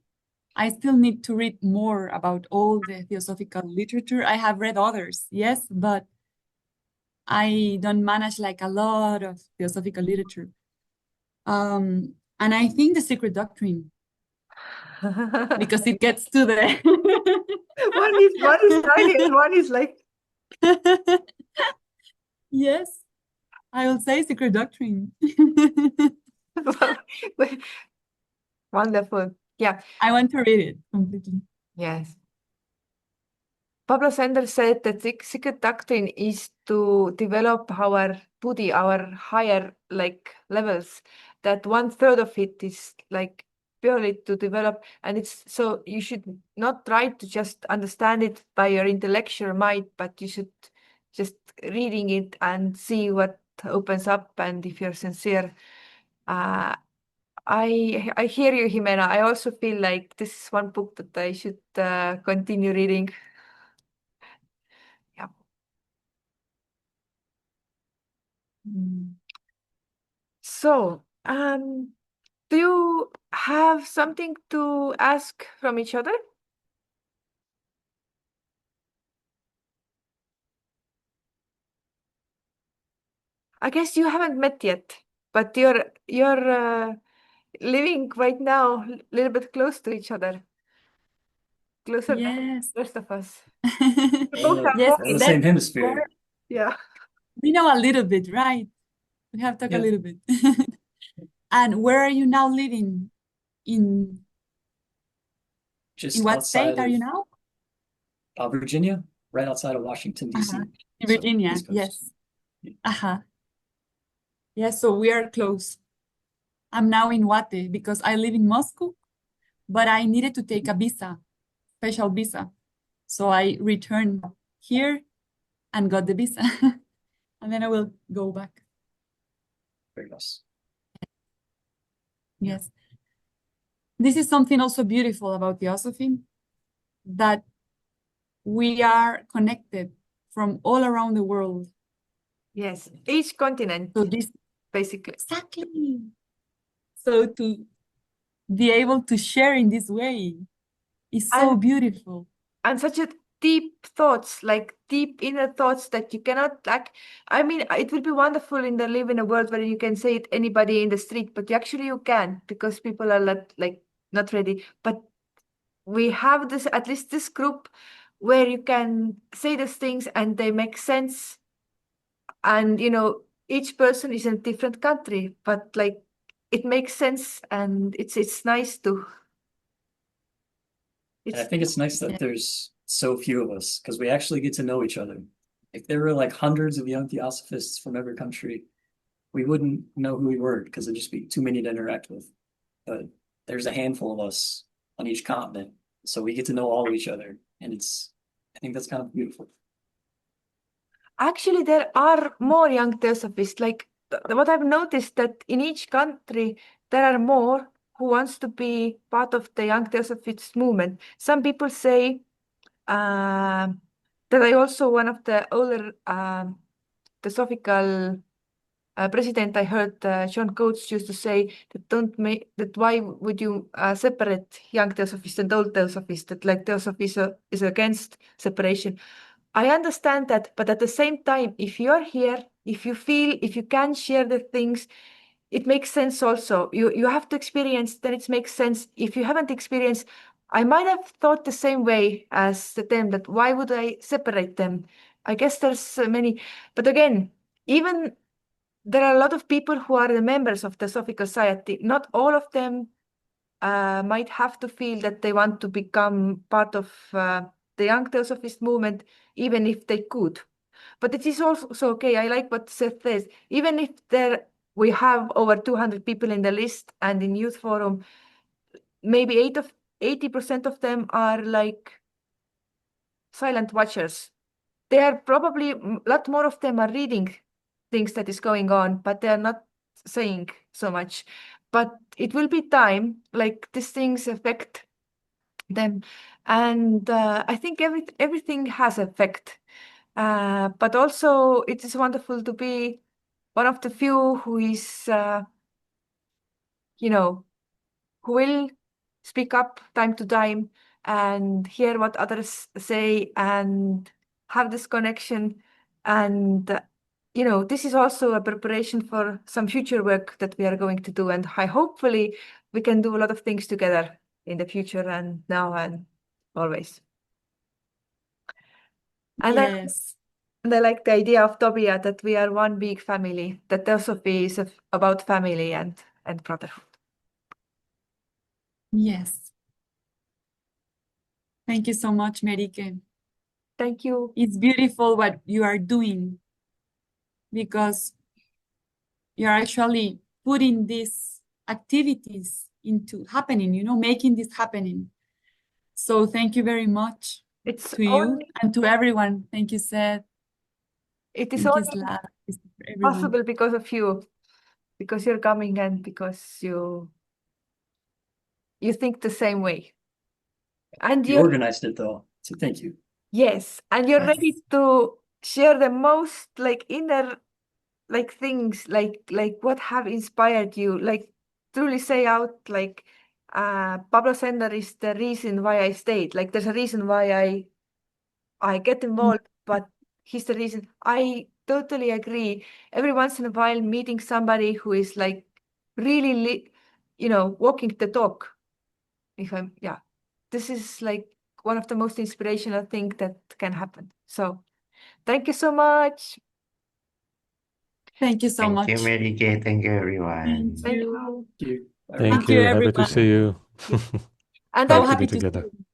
I still need to read more about all the theosophical literature. I have read others, yes, but I don't manage like a lot of theosophical literature. And I think The Secret Doctrine, because it gets to the one is tiny and one is like yes, I will say Secret Doctrine. wonderful. Yeah. I want to read it completely. Yes. Pablo Sanders said that the secret doctrine is to develop our buddhi, our higher like levels, that 1/3 of it is like purely to develop, and it's so you should not try to just understand it by your intellectual mind, but you should just reading it and see what opens up, and if you're sincere. I hear you, Ximena. I also feel like this is one book that I should continue reading. Yeah. So, do you have something to ask from each other? I guess you haven't met yet, but you're living right now a little bit close to each other, closer than Yes. the rest of us. We're Both in are Yes, the walking. same hemisphere. Yeah. we know a little bit, right? We have talked a Yeah. little bit. And where are you now living? In Just what state outside are you of now? Virginia, right outside of Washington, D.C. In So, Virginia, East Coast. yes. Yeah. Yes, so we are close. I'm now in Guate because I live in Moscow, but I needed to take a visa, special visa. So I returned here and got the visa. And then I will go back. Very nice. Yes. This is something also beautiful about Theosophy, that we are connected from all around the world. Yes. Each continent, So this basically. exactly. So to be able to share in this way is so And- beautiful. And such a deep thoughts, like deep inner thoughts that you cannot like. I mean, it would be wonderful in the live in a world where you can say it anybody in the street, but you can because people are not ready. But we have this, at least this group, where you can say these things and they make sense. And each person is in a different country, but like it makes sense, and it's nice to. And I think it's nice that there's so few of us because we actually get to know each other. If there were like hundreds of young Theosophists from every country, we wouldn't know who we were because there'd just be too many to interact with. But there's a handful of us on each continent, so we get to know all of each other, and I think that's kind of beautiful. Actually, there are more young Theosophists. Like what I've noticed that in each country there are more who wants to be part of the young Theosophist movement. Some people say that I also one of the older Theosophical president. I heard John Coates used to say that don't make that. Why would you separate young Theosophists and old Theosophists? That like Theosophy is against separation. I understand that, but at the same time, if you're here, if you feel, if you can share the things, it makes sense also. You have to experience, then it makes sense. If you haven't experienced, I might have thought the same way as them, that why would I separate them? I guess there's many, but again, even there are a lot of people who are the members of the Theosophical Society. Not all of them might have to feel that they want to become part of the young Theosophist movement, even if they could. But it is also okay. I like what Seth says. Even if we have over 200 people in the list and in Youth Forum, maybe 80% of them are like silent watchers. They are probably a lot more of them are reading things that is going on, but they are not saying so much. But it will be time, like these things affect them, and I think everything has effect. But also it is wonderful to be one of the few who is, who will speak up time to time and hear what others say and have this connection. And, this is also a preparation for some future work that we are going to do. And hopefully we can do a lot of things together in the future and now and always. And Yes. I like the idea of Tobia that we are one big family, that Theosophy is about family and brotherhood. Yes. Thank you so much, Merike. Thank you. It's beautiful what you are doing because you're actually putting these activities into happening, making this happening. So thank you very much It's to you only, and to everyone. Thank you, Seth. it is Thank you, only Slav. Thank you for everyone. possible because of you, because you're coming and because you think the same way. And You organized it though, so thank you. yes, and you're Yes. ready to share the most like inner like things like what have inspired you, like truly say out like Pablo Sender is the reason why I stayed. Like there's a reason why I get involved, but he's the reason. I totally agree. Every once in a while meeting somebody who is like really walking the talk. This is like one of the most inspirational things that can happen. So thank you so much. Thank you so Thank much. you, Mary Kay. Thank you, everyone. Thank Thank you. you. Thank you. Thank you, you. Happy to everyone. see you. And So I'm Great to be happy to see together. you.